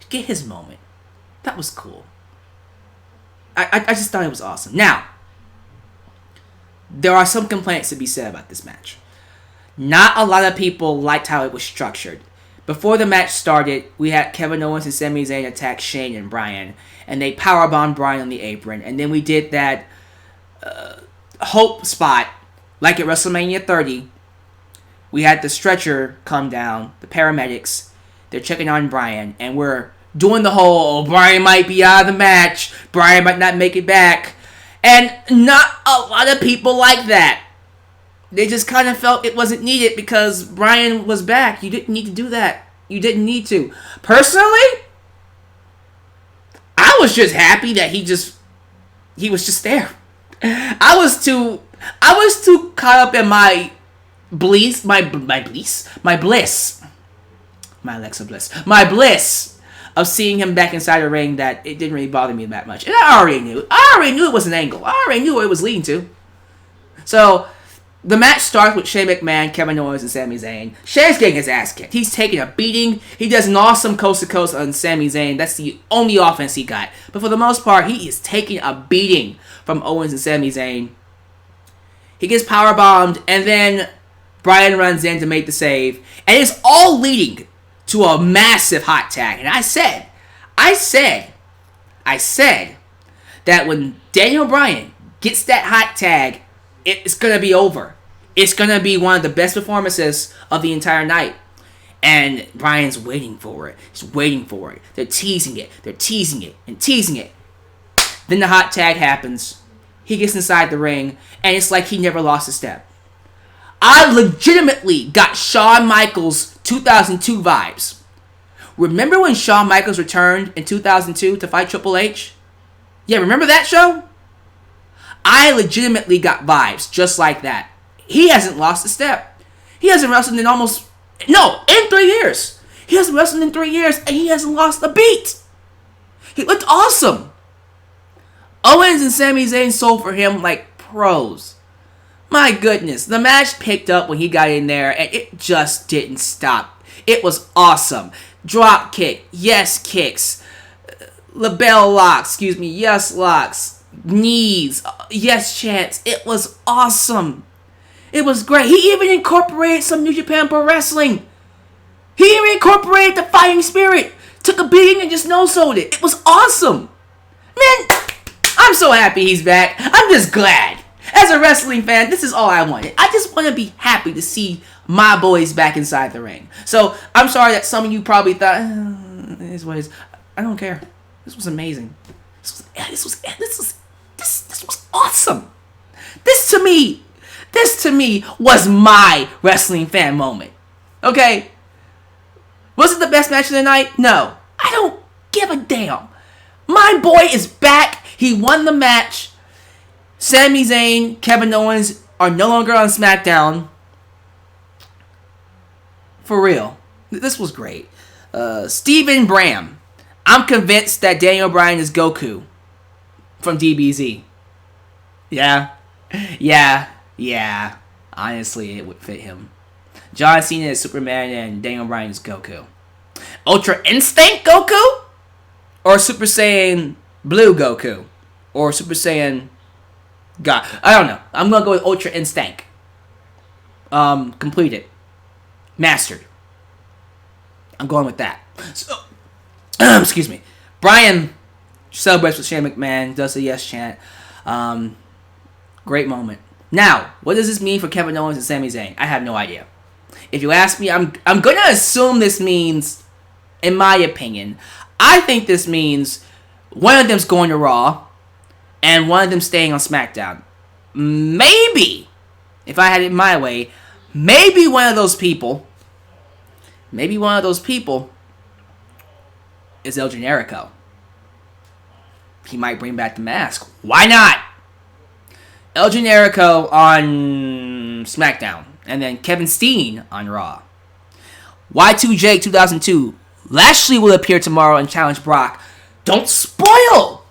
Get his moment. That was cool. I just thought it was awesome. Now, there are some complaints to be said about this match. Not a lot of people liked how it was structured. Before the match started, we had Kevin Owens and Sami Zayn attack Shane and Bryan, and they powerbombed Bryan on the apron, and then we did that hope spot, like at WrestleMania 30. We had the stretcher come down, the paramedics, they're checking on Bryan, and we're doing the whole, Bryan might be out of the match, Bryan might not make it back, and not a lot of people like that. They just kind of felt it wasn't needed because Bryan was back. You didn't need to do that. You didn't need to. Personally, I was just happy that he was just there. I was too caught up in my bliss, my bliss of seeing him back inside the ring that it didn't really bother me that much. And I already knew it was an angle. I already knew where it was leading to. So, the match starts with Shane McMahon, Kevin Owens, and Sami Zayn. Shane's getting his ass kicked. He's taking a beating. He does an awesome coast-to-coast on Sami Zayn. That's the only offense he got. But for the most part, he is taking a beating from Owens and Sami Zayn. He gets powerbombed, and then Bryan runs in to make the save. And it's all leading to a massive hot tag. And I said that when Daniel Bryan gets that hot tag, it's going to be over. It's going to be one of the best performances of the entire night. And Bryan's waiting for it. He's waiting for it. They're teasing it. They're teasing it and teasing it. Then the hot tag happens. He gets inside the ring. And it's like he never lost a step. I legitimately got Shawn Michaels 2002 vibes. Remember when Shawn Michaels returned in 2002 to fight Triple H? Yeah, remember that show? I legitimately got vibes just like that. He hasn't lost a step. He hasn't wrestled in in 3 years. He hasn't wrestled in 3 years and he hasn't lost a beat. He looked awesome. Owens and Sami Zayn sold for him like pros. My goodness, the match picked up when he got in there and it just didn't stop. It was awesome. Drop kick, yes kicks, label locks, yes locks. Knees, yes chants. It was awesome. It was great. He even incorporated some New Japan Pro Wrestling. He even incorporated the fighting spirit. Took a beating and just no-sold it. It was awesome. Man, I'm so happy he's back. I'm just glad. As a wrestling fan, this is all I wanted. I just want to be happy to see my boys back inside the ring. So, I'm sorry that some of you probably thought, it is what it is. I don't care. This was amazing. This this was awesome. This to me was my wrestling fan moment. Okay? Was it the best match of the night? No. I don't give a damn. My boy is back. He won the match. Sami Zayn, Kevin Owens are no longer on SmackDown. For real. This was great. Stephen Bram. I'm convinced that Daniel Bryan is Goku from DBZ. Yeah. Honestly, it would fit him. John Cena is Superman and Daniel Bryan is Goku. Ultra Instinct Goku? Or Super Saiyan Blue Goku? Or Super Saiyan God? I don't know. I'm going to go with Ultra Instinct. Completed. Mastered. I'm going with that. So, excuse me. Bryan celebrates with Shane McMahon, does the yes chant. Great moment. Now, what does this mean for Kevin Owens and Sami Zayn? I have no idea. If you ask me, I'm going to assume this means, in my opinion, I think this means one of them's going to Raw and one of them staying on SmackDown. Maybe, if I had it my way, maybe one of those people is El Generico. He might bring back the mask. Why not? El Generico on SmackDown. And then Kevin Steen on Raw. Y2J 2002. Lashley will appear tomorrow and challenge Brock. Don't spoil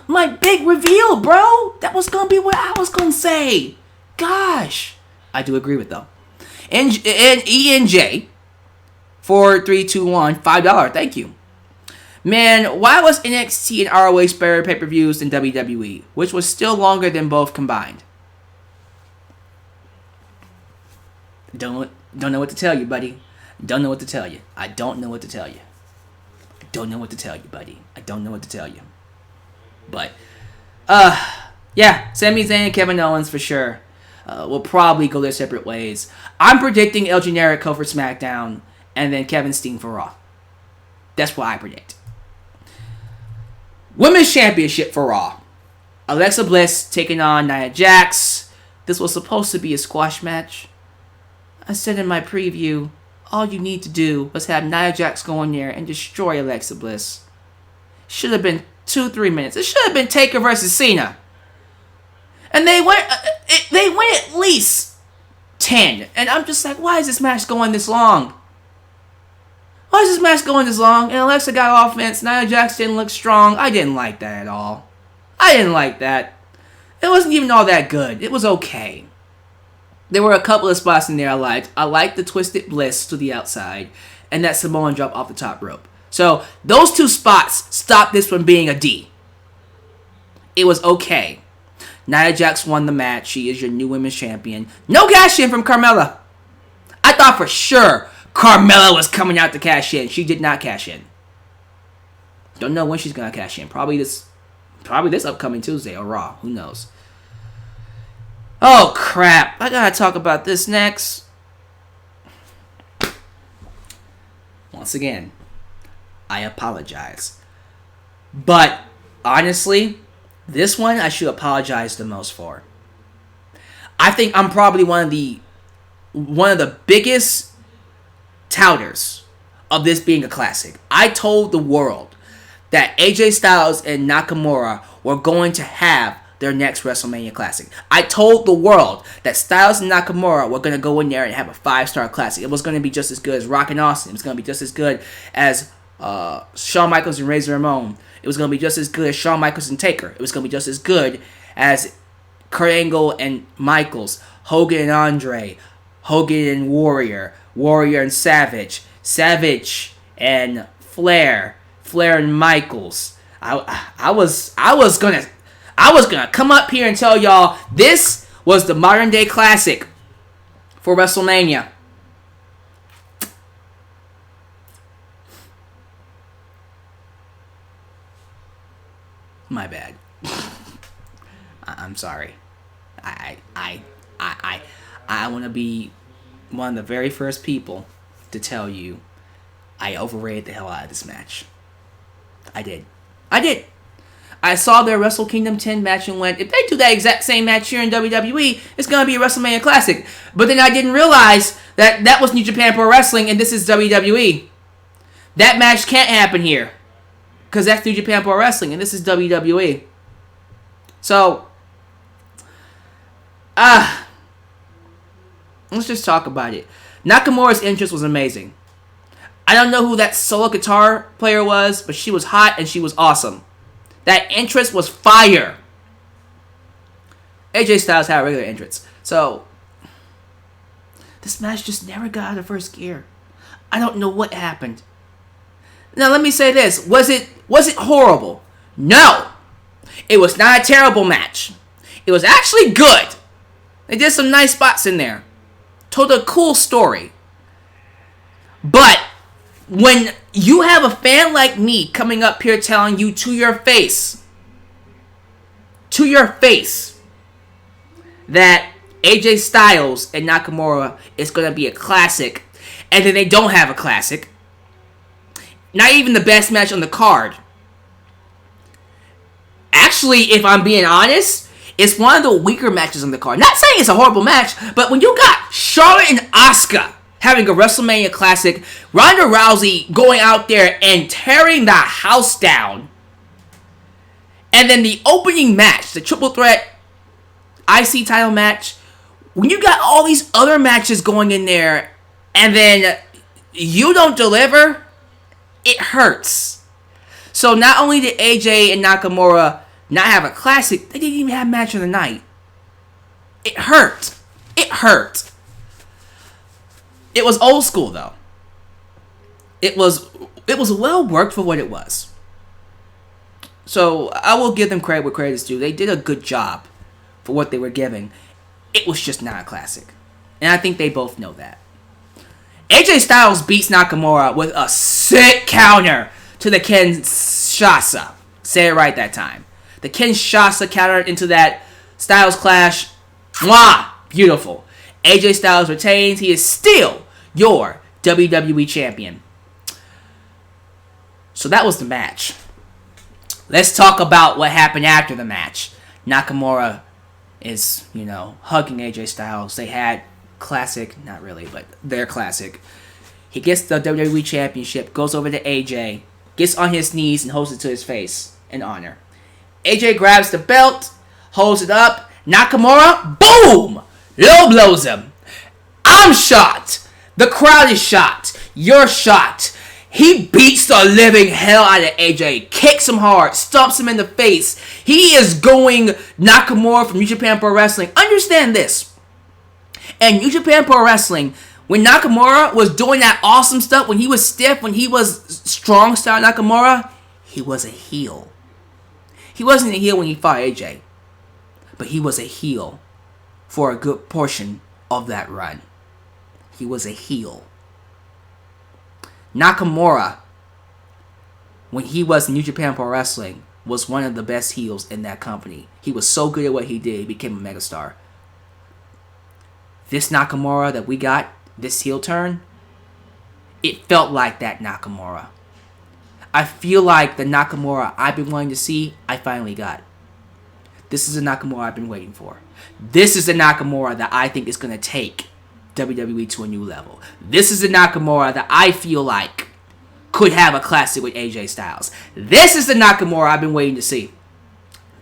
my big reveal, bro. That was going to be what I was going to say. Gosh. I do agree with though. And ENJ 4321 $5. Thank you. Man, why was NXT and ROH better pay-per-views than WWE, which was still longer than both combined? Don't know what to tell you, buddy. Don't know what to tell you. I don't know what to tell you. I don't know what to tell you, buddy. I don't know what to tell you. But, yeah, Sami Zayn and Kevin Owens for sure. Will probably go their separate ways. I'm predicting El Generico for SmackDown and then Kevin Steen for Raw. That's what I predict. Women's Championship for Raw. Alexa Bliss taking on Nia Jax. This was supposed to be a squash match. I said in my preview, all you need to do was have Nia Jax go in there and destroy Alexa Bliss. Should have been 2-3 minutes. It should have been Taker versus Cena. And they went at least 10. And I'm just like, why is this match going this long? Why is this match going this long? And Alexa got offense. Nia Jax didn't look strong. I didn't like that at all. I didn't like that. It wasn't even all that good. It was okay. There were a couple of spots in there I liked. I liked the Twisted Bliss to the outside. And that Samoan drop off the top rope. So, those two spots stopped this from being a D. It was okay. Nia Jax won the match. She is your new women's champion. No cash in from Carmella. I thought for sure Carmella was coming out to cash in. She did not cash in. Don't know when she's gonna cash in. Probably this upcoming Tuesday or Raw. Who knows? Oh crap! I gotta talk about this next. Once again, I apologize. But honestly, this one I should apologize the most for. I think I'm probably one of the biggest touters of this being a classic. I told the world that AJ Styles and Nakamura were going to have their next WrestleMania Classic. I told the world that Styles and Nakamura were going to go in there and have a 5-star Classic. It was going to be just as good as Rock and Austin. It was going to be just as good as Shawn Michaels and Razor Ramon. It was going to be just as good as Shawn Michaels and Taker. It was going to be just as good as Kurt Angle and Michaels, Hogan and Andre, Hogan and Warrior, Warrior and Savage, Savage and Flair, Flair and Michaels. I was gonna come up here and tell y'all this was the modern day classic for WrestleMania. My bad. I'm sorry. I want to be one of the very first people to tell you I overrated the hell out of this match. I did. I did. I saw their Wrestle Kingdom 10 match and went, if they do that exact same match here in WWE, it's going to be a WrestleMania Classic. But then I didn't realize that that was New Japan Pro Wrestling and this is WWE. That match can't happen here. Because that's New Japan Pro Wrestling and this is WWE. So, let's just talk about it. Nakamura's entrance was amazing. I don't know who that solo guitar player was, but she was hot and she was awesome. That entrance was fire. AJ Styles had a regular entrance. So, this match just never got out of first gear. I don't know what happened. Now, let me say this. Was it horrible? No. It was not a terrible match. It was actually good. They did some nice spots in there. Told a cool story. But when you have a fan like me coming up here telling you to your face, that AJ Styles and Nakamura is going to be a classic, and then they don't have a classic, not even the best match on the card. Actually, if I'm being honest, it's one of the weaker matches on the card. Not saying it's a horrible match, but when you got Charlotte and Asuka having a WrestleMania Classic, Ronda Rousey going out there and tearing the house down, and then the opening match, the triple threat IC title match, when you got all these other matches going in there, and then you don't deliver, it hurts. So not only did AJ and Nakamura not have a classic, they didn't even have match of the night. It hurt. It hurt. It was old school though. It was well worked for what it was. So I will give them credit where credit is due. They did a good job for what they were giving. It was just not a classic. And I think they both know that. AJ Styles beats Nakamura with a sick counter to the Kinshasa. Say it right that time. The Kinshasa countered into that Styles Clash. Mwah! Beautiful. AJ Styles retains. He is still your WWE Champion. So that was the match. Let's talk about what happened after the match. Nakamura is, hugging AJ Styles. They had classic, not really, but their classic. He gets the WWE Championship, goes over to AJ, gets on his knees and holds it to his face in honor. AJ grabs the belt, holds it up. Nakamura, boom! Low blows him. I'm shocked. The crowd is shocked. You're shocked. He beats the living hell out of AJ, kicks him hard, stomps him in the face. He is going Nakamura from New Japan Pro Wrestling. Understand this. And New Japan Pro Wrestling, when Nakamura was doing that awesome stuff, when he was stiff, when he was strong style Nakamura, he was a heel. He wasn't a heel when he fought AJ, but he was a heel for a good portion of that run. He was a heel. Nakamura, when he was in New Japan Pro Wrestling, was one of the best heels in that company. He was so good at what he did, he became a megastar. This Nakamura that we got, this heel turn, it felt like that Nakamura. I feel like the Nakamura I've been wanting to see, I finally got. This is the Nakamura I've been waiting for. This is the Nakamura that I think is going to take WWE to a new level. This is the Nakamura that I feel like could have a classic with AJ Styles. This is the Nakamura I've been waiting to see.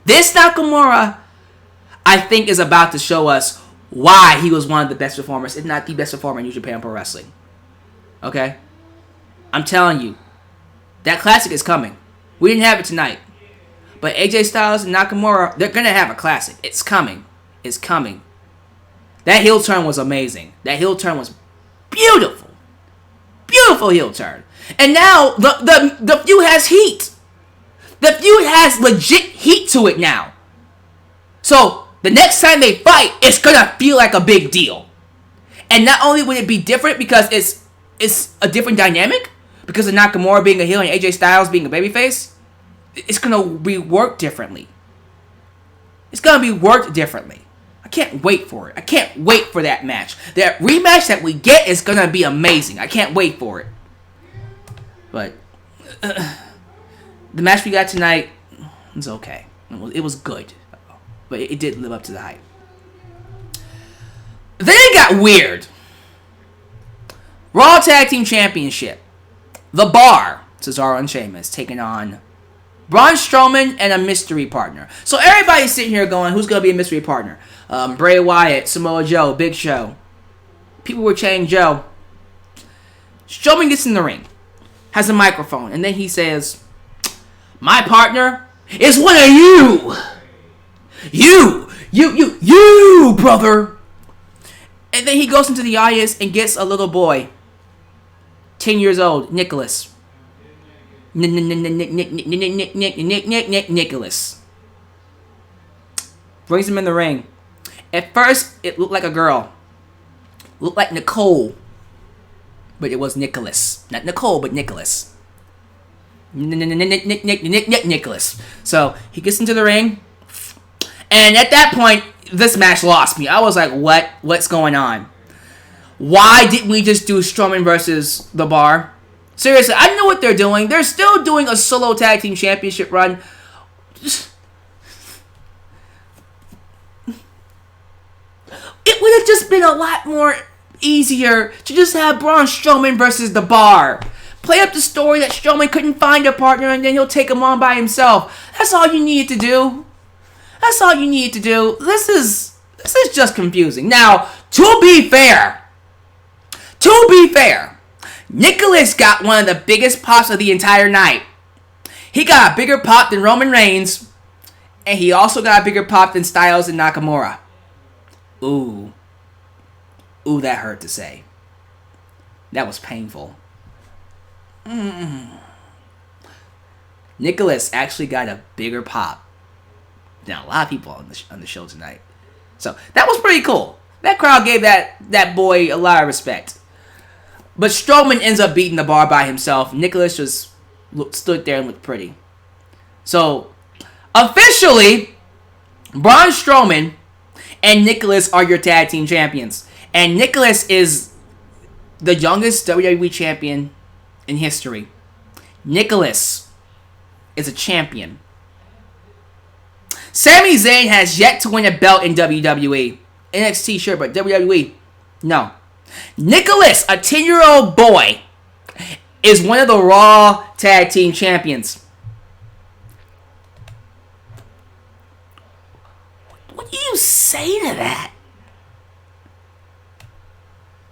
This Nakamura, I think, is about to show us why he was one of the best performers, if not the best performer in New Japan Pro Wrestling. Okay? I'm telling you, that classic is coming. We didn't have it tonight. But AJ Styles and Nakamura, they're going to have a classic. It's coming. It's coming. That heel turn was amazing. That heel turn was beautiful. Beautiful heel turn. And now the feud has heat. The feud has legit heat to it now. So the next time they fight, it's going to feel like a big deal. And not only would it be different because it's a different dynamic, because of Nakamura being a heel and AJ Styles being a babyface, it's going to be worked differently. It's going to be worked differently. I can't wait for it. I can't wait for that match. That rematch that we get is going to be amazing. I can't wait for it. But The match we got tonight was okay. It was good, but it did live up to the hype. Then it got weird. Raw Tag Team Championship. The Bar, Cesaro and Sheamus, taking on Braun Strowman and a mystery partner. So everybody's sitting here going, who's going to be a mystery partner? Bray Wyatt, Samoa Joe, Big Show. People were chanting Joe. Strowman gets in the ring, has a microphone, and then he says, my partner is one of you. You, brother. And then he goes into the audience and gets a little boy, 10 years old, Nicholas. Nicholas. Brings him in the ring. At first, it looked like a girl. Looked like Nicole. But it was Nicholas. Not Nicole, but Nicholas. Nicholas. So, he gets into the ring. And at that point, this match lost me. I was like, what's going on? Why didn't we just do Strowman versus The Bar? Seriously, I know what they're doing. They're still doing a solo tag team championship run. It would have just been a lot more easier to just have Braun Strowman versus The Bar. Play up the story that Strowman couldn't find a partner and then he'll take him on by himself. That's all you needed to do. That's all you need to do. This is just confusing. Now, to be fair, Nicholas got one of the biggest pops of the entire night. He got a bigger pop than Roman Reigns, and he also got a bigger pop than Styles and Nakamura. Ooh, that hurt to say. That was painful. Nicholas actually got a bigger pop than a lot of people on the show tonight. So that was pretty cool. That crowd gave that boy a lot of respect. But Strowman ends up beating The Bar by himself. Nicholas just stood there and looked pretty. So officially, Braun Strowman and Nicholas are your tag team champions. And Nicholas is the youngest WWE champion in history. Nicholas is a champion. Sami Zayn has yet to win a belt in WWE. NXT, sure, but WWE, no. Nicholas, a 10-year-old boy, is one of the Raw Tag Team Champions. What do you say to that?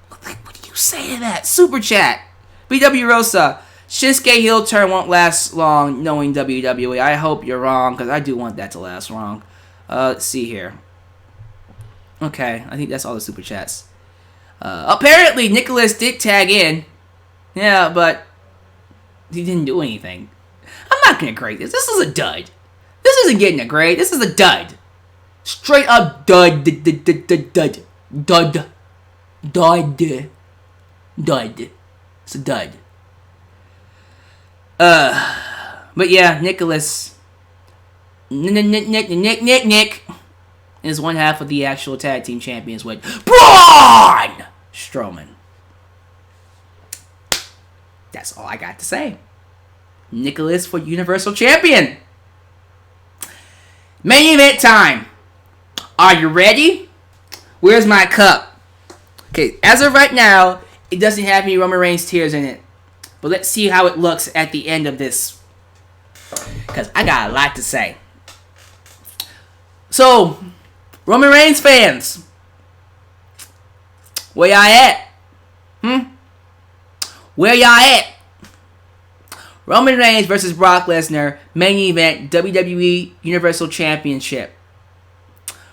What do you say to that? Super chat. BW Rosa. Shinsuke heel turn won't last long knowing WWE. I hope you're wrong, because I do want that to last long. Let's see here. Okay, I think that's all the super chats. Apparently, Nicholas did tag in. Yeah, but he didn't do anything. I'm not going to grade this. This is a dud. This isn't getting a grade. This is a dud. Straight up dud. Dud. It's a dud. But yeah, Nicholas. Nick is one half of the actual tag team champions with Braun Strowman. That's all I got to say. Nicholas for Universal Champion. Main event time. Are you ready? Where's my cup? Okay, as of right now, it doesn't have any Roman Reigns tears in it. But let's see how it looks at the end of this. Because I got a lot to say. So, Roman Reigns fans. Where y'all at? Where y'all at? Roman Reigns versus Brock Lesnar. Main event. WWE Universal Championship.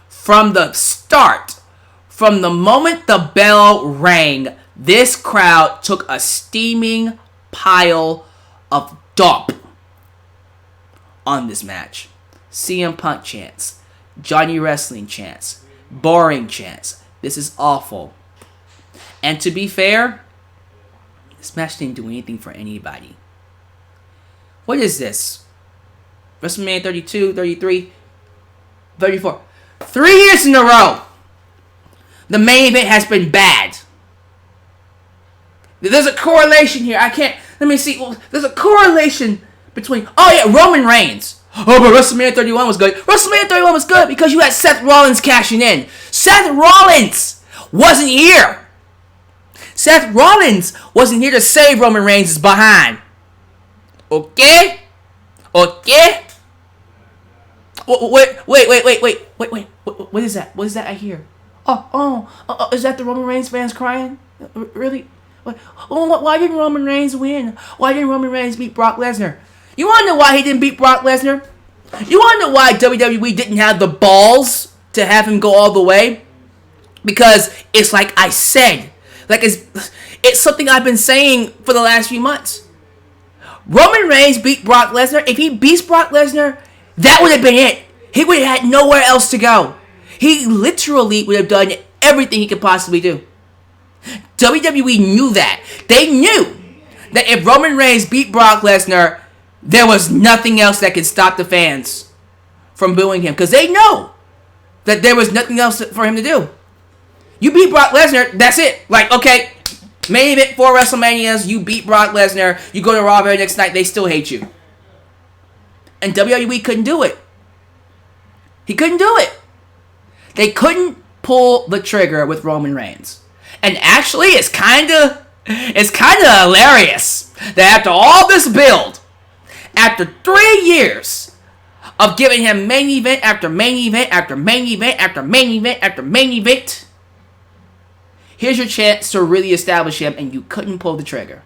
From the start. From the moment the bell rang. This crowd took a steaming pile of dump on this match. CM Punk chants, Johnny Wrestling chants, boring chants. This is awful. And to be fair, this match didn't do anything for anybody. What is this? WrestleMania 32, 33, 34. 3 years in a row, the main event has been bad. There's a correlation here. Let me see. Well, there's a correlation between, oh yeah, Roman Reigns. Oh, but WrestleMania 31 was good. WrestleMania 31 was good because you had Seth Rollins cashing in. Seth Rollins wasn't here. Seth Rollins wasn't here to save Roman Reigns' behind. Okay? Okay? Wait. What is that? What is that I hear? Oh, is that the Roman Reigns fans crying? Really? Why didn't Roman Reigns win? Why didn't Roman Reigns beat Brock Lesnar? You want to know why he didn't beat Brock Lesnar? You want to know why WWE didn't have the balls to have him go all the way? Because it's like I said. Like it's something I've been saying for the last few months. Roman Reigns beat Brock Lesnar. If he beats Brock Lesnar, that would have been it. He would have had nowhere else to go. He literally would have done everything he could possibly do. WWE knew that. They knew that if Roman Reigns beat Brock Lesnar, there was nothing else that could stop the fans from booing him. Because they know that there was nothing else for him to do. You beat Brock Lesnar, that's it. Like, okay, main event 4 WrestleManias, you beat Brock Lesnar, you go to Raw very next night, they still hate you. And WWE couldn't do it. He couldn't do it. They couldn't pull the trigger with Roman Reigns. And actually, it's kind of hilarious that after all this build, after 3 years of giving him main event after main event after main event after main event after main event, here's your chance to really establish him, and you couldn't pull the trigger.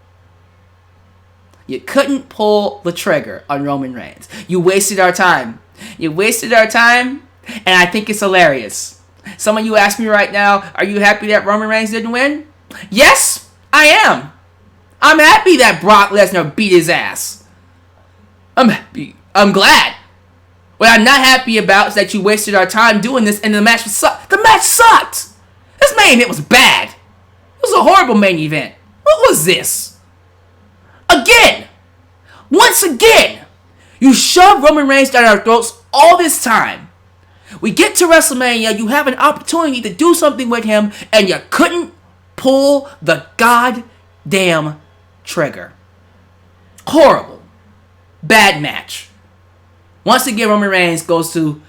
You couldn't pull the trigger on Roman Reigns. You wasted our time. You wasted our time, and I think it's hilarious. Some of you ask me right now, are you happy that Roman Reigns didn't win? Yes, I am. I'm happy that Brock Lesnar beat his ass. I'm happy. I'm glad. What I'm not happy about is that you wasted our time doing this, and the match sucked. The match sucked. This main event was bad. It was a horrible main event. What was this? Again! Once again! You shoved Roman Reigns down our throats all this time. We get to WrestleMania, you have an opportunity to do something with him, and you couldn't pull the goddamn trigger. Horrible. Bad match. Once again, Roman Reigns goes to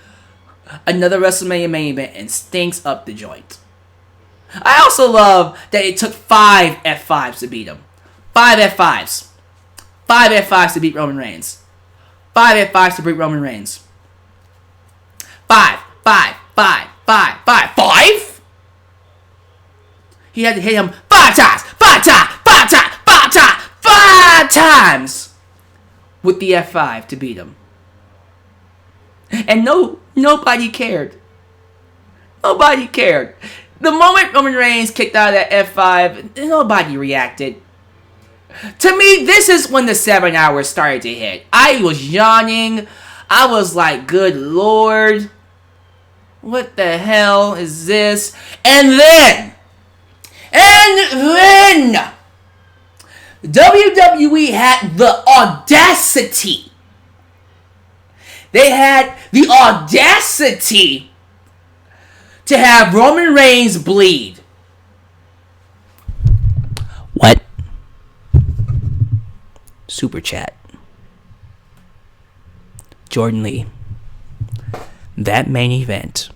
another WrestleMania main event and stinks up the joint. I also love that it took 5 F5s to beat him. 5 F5s. 5 F5s to beat Roman Reigns. 5 F5s to beat Roman Reigns. 5. He had to hit him 5 times with the F5 to beat him. And nobody cared. Nobody cared. The moment Roman Reigns kicked out of that F5, nobody reacted. To me, this is when the 7 hours started to hit. I was yawning. I was like, good Lord. What the hell is this? And then, WWE had the audacity. They had the audacity to have Roman Reigns bleed. What? Super chat. Jordan Lee. That main event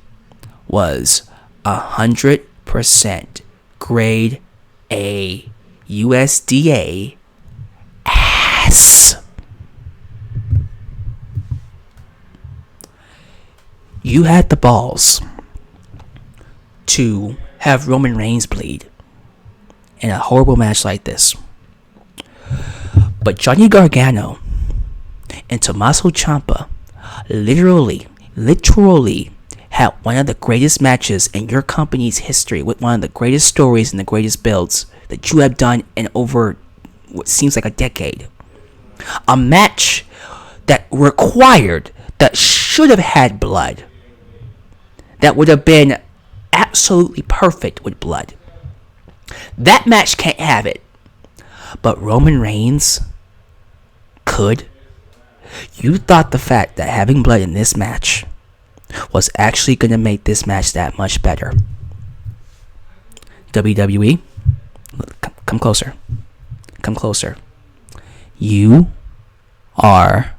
was 100% grade A USDA ass. You had the balls to have Roman Reigns bleed in a horrible match like this. But Johnny Gargano and Tommaso Ciampa literally had one of the greatest matches in your company's history, with one of the greatest stories and the greatest builds that you have done in over what seems like a decade. A match that required, that should have had blood, that would have been absolutely perfect with blood. That match can't have it. But Roman Reigns could. You thought the fact that having blood in this match was actually going to make this match that much better. WWE, come closer. Come closer. You are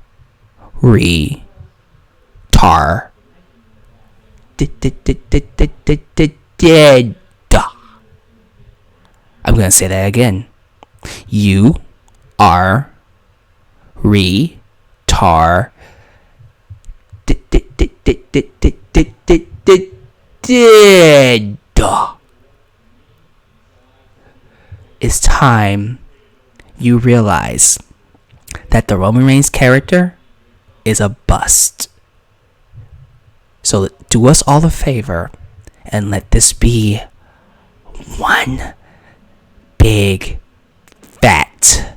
retarded. I'm gonna say that again. You are retarded. It's time you realize that the Roman Reigns character is a bust. So do us all a favor and let this be one big fat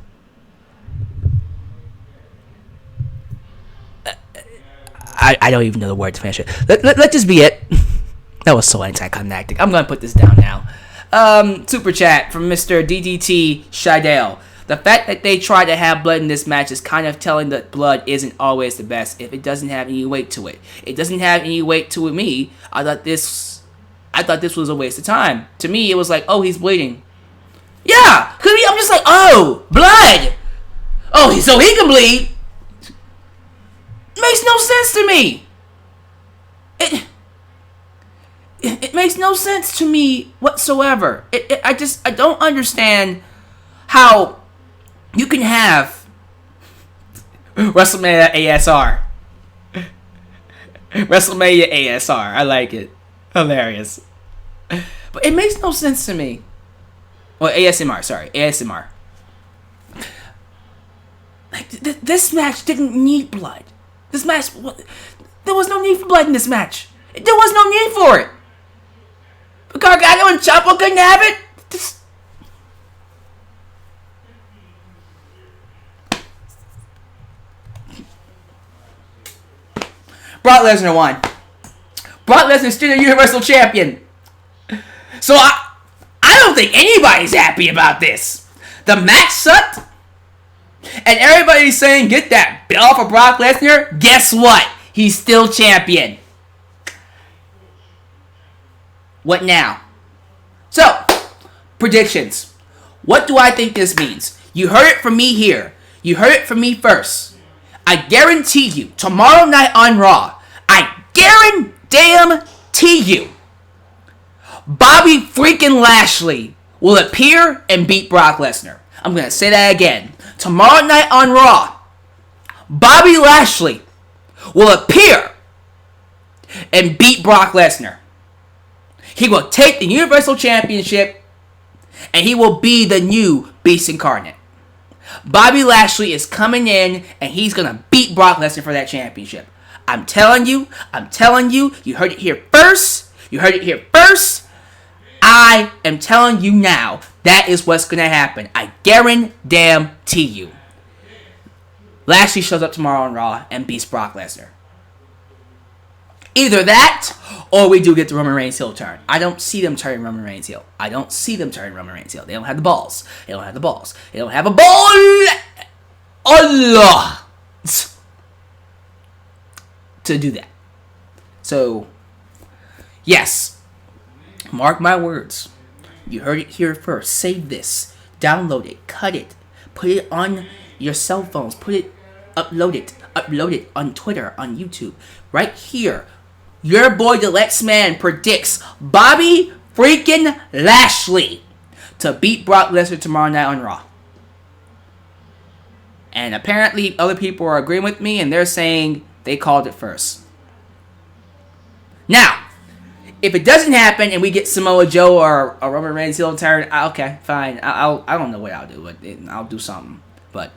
I don't even know the word to finish it. Let this be it. That was so anticlimactic. I'm gonna put this down now. Super chat from Mr. DDT Shidale. The fact that they tried to have blood in this match is kind of telling that blood isn't always the best if it doesn't have any weight to it. It doesn't have any weight to me. I thought this was a waste of time. To me, it was like, oh, he's bleeding. Yeah, cause I'm just like, oh, blood. Oh, so he can bleed. Makes no sense to me. It makes no sense to me whatsoever. I don't understand how you can have WrestleMania ASR. WrestleMania ASR. I like it. Hilarious. But it makes no sense to me. Well, ASMR. Sorry. ASMR. Like, this match didn't need blood. This match... There was no need for blood in this match. There was no need for it. But Gargano and Ciampa couldn't have it. Brock Lesnar won. Brock Lesnar still a Universal Champion. So I don't think anybody's happy about this. The match sucked. And everybody's saying, get that belt for Brock Lesnar. Guess what? He's still champion. What now? So, predictions. What do I think this means? You heard it from me here. You heard it from me first. I guarantee you, tomorrow night on Raw, I guarantee you, Bobby freaking Lashley will appear and beat Brock Lesnar. I'm going to say that again. Tomorrow night on Raw, Bobby Lashley will appear and beat Brock Lesnar. He will take the Universal Championship and he will be the new Beast Incarnate. Bobby Lashley is coming in and he's going to beat Brock Lesnar for that championship. I'm telling you, you heard it here first. I am telling you now, that is what's going to happen. I guarantee you. Lashley shows up tomorrow on Raw and beats Brock Lesnar. Either that, or we do get the Roman Reigns heel turn. I don't see them turning Roman Reigns heel. They don't have the balls. They don't have a ball. Allah. To do that. So, yes. Mark my words. You heard it here first. Save this. Download it. Cut it. Put it on your cell phones. Upload it on Twitter, on YouTube. Right here. Your boy the Lex Man predicts Bobby freaking Lashley to beat Brock Lesnar tomorrow night on Raw. And apparently other people are agreeing with me and they're saying they called it first. Now, if it doesn't happen and we get Samoa Joe or a Roman Reigns heel turn, okay, fine. I don't know what I'll do, but I'll do something. But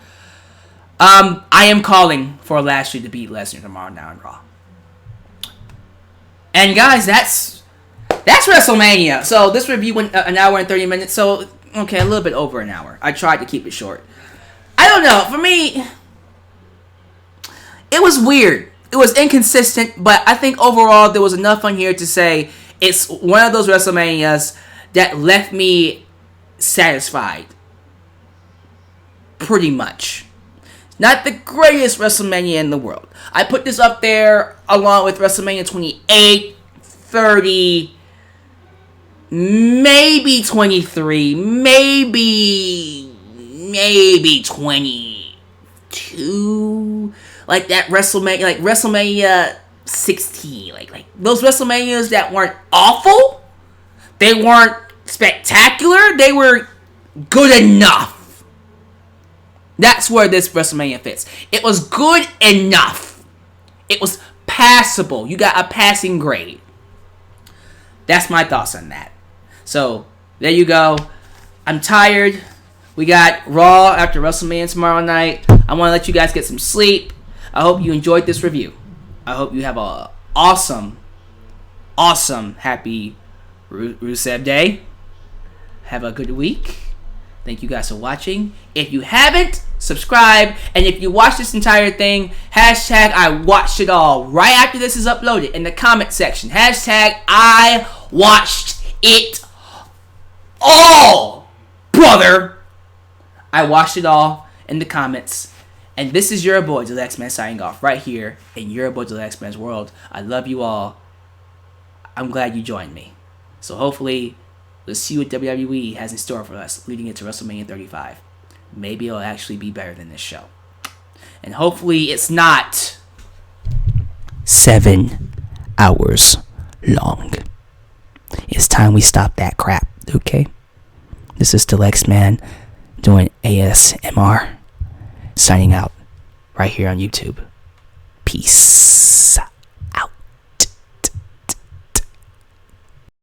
I am calling for Lashley to beat Lesnar tomorrow night on Raw. And guys, that's WrestleMania. So this review went an hour and 30 minutes. So, okay, a little bit over an hour. I tried to keep it short. I don't know. For me, it was weird. It was inconsistent, but I think overall there was enough on here to say it's one of those WrestleManias that left me satisfied. Pretty much. Not the greatest WrestleMania in the world. I put this up there along with WrestleMania 28, 30, maybe 23, maybe 24. too like that WrestleMania, like WrestleMania 16, like those WrestleManias that weren't awful, they weren't spectacular, they were good enough. That's where this WrestleMania fits. It was good enough. It was passable. You got a passing grade. That's my thoughts on that. So, there you go. I'm tired. We got Raw after WrestleMania tomorrow night. I want to let you guys get some sleep. I hope you enjoyed this review. I hope you have a awesome happy Rusev Day. Have a good week. Thank you guys for watching. If you haven't, subscribe. And if you watch this entire thing, hashtag I watched it all. Right after this is uploaded in the comment section. Hashtag I watched it all. Brother. I watched it all in the comments. And this is your boy, the X-Man, signing off right here in your boy, the X-Man's world. I love you all. I'm glad you joined me. So hopefully, let's see what WWE has in store for us leading into WrestleMania 35. Maybe it'll actually be better than this show. And hopefully it's not 7 hours long. It's time we stop that crap, okay? This is the X-Man doing ASMR. Signing out right here on YouTube. Peace.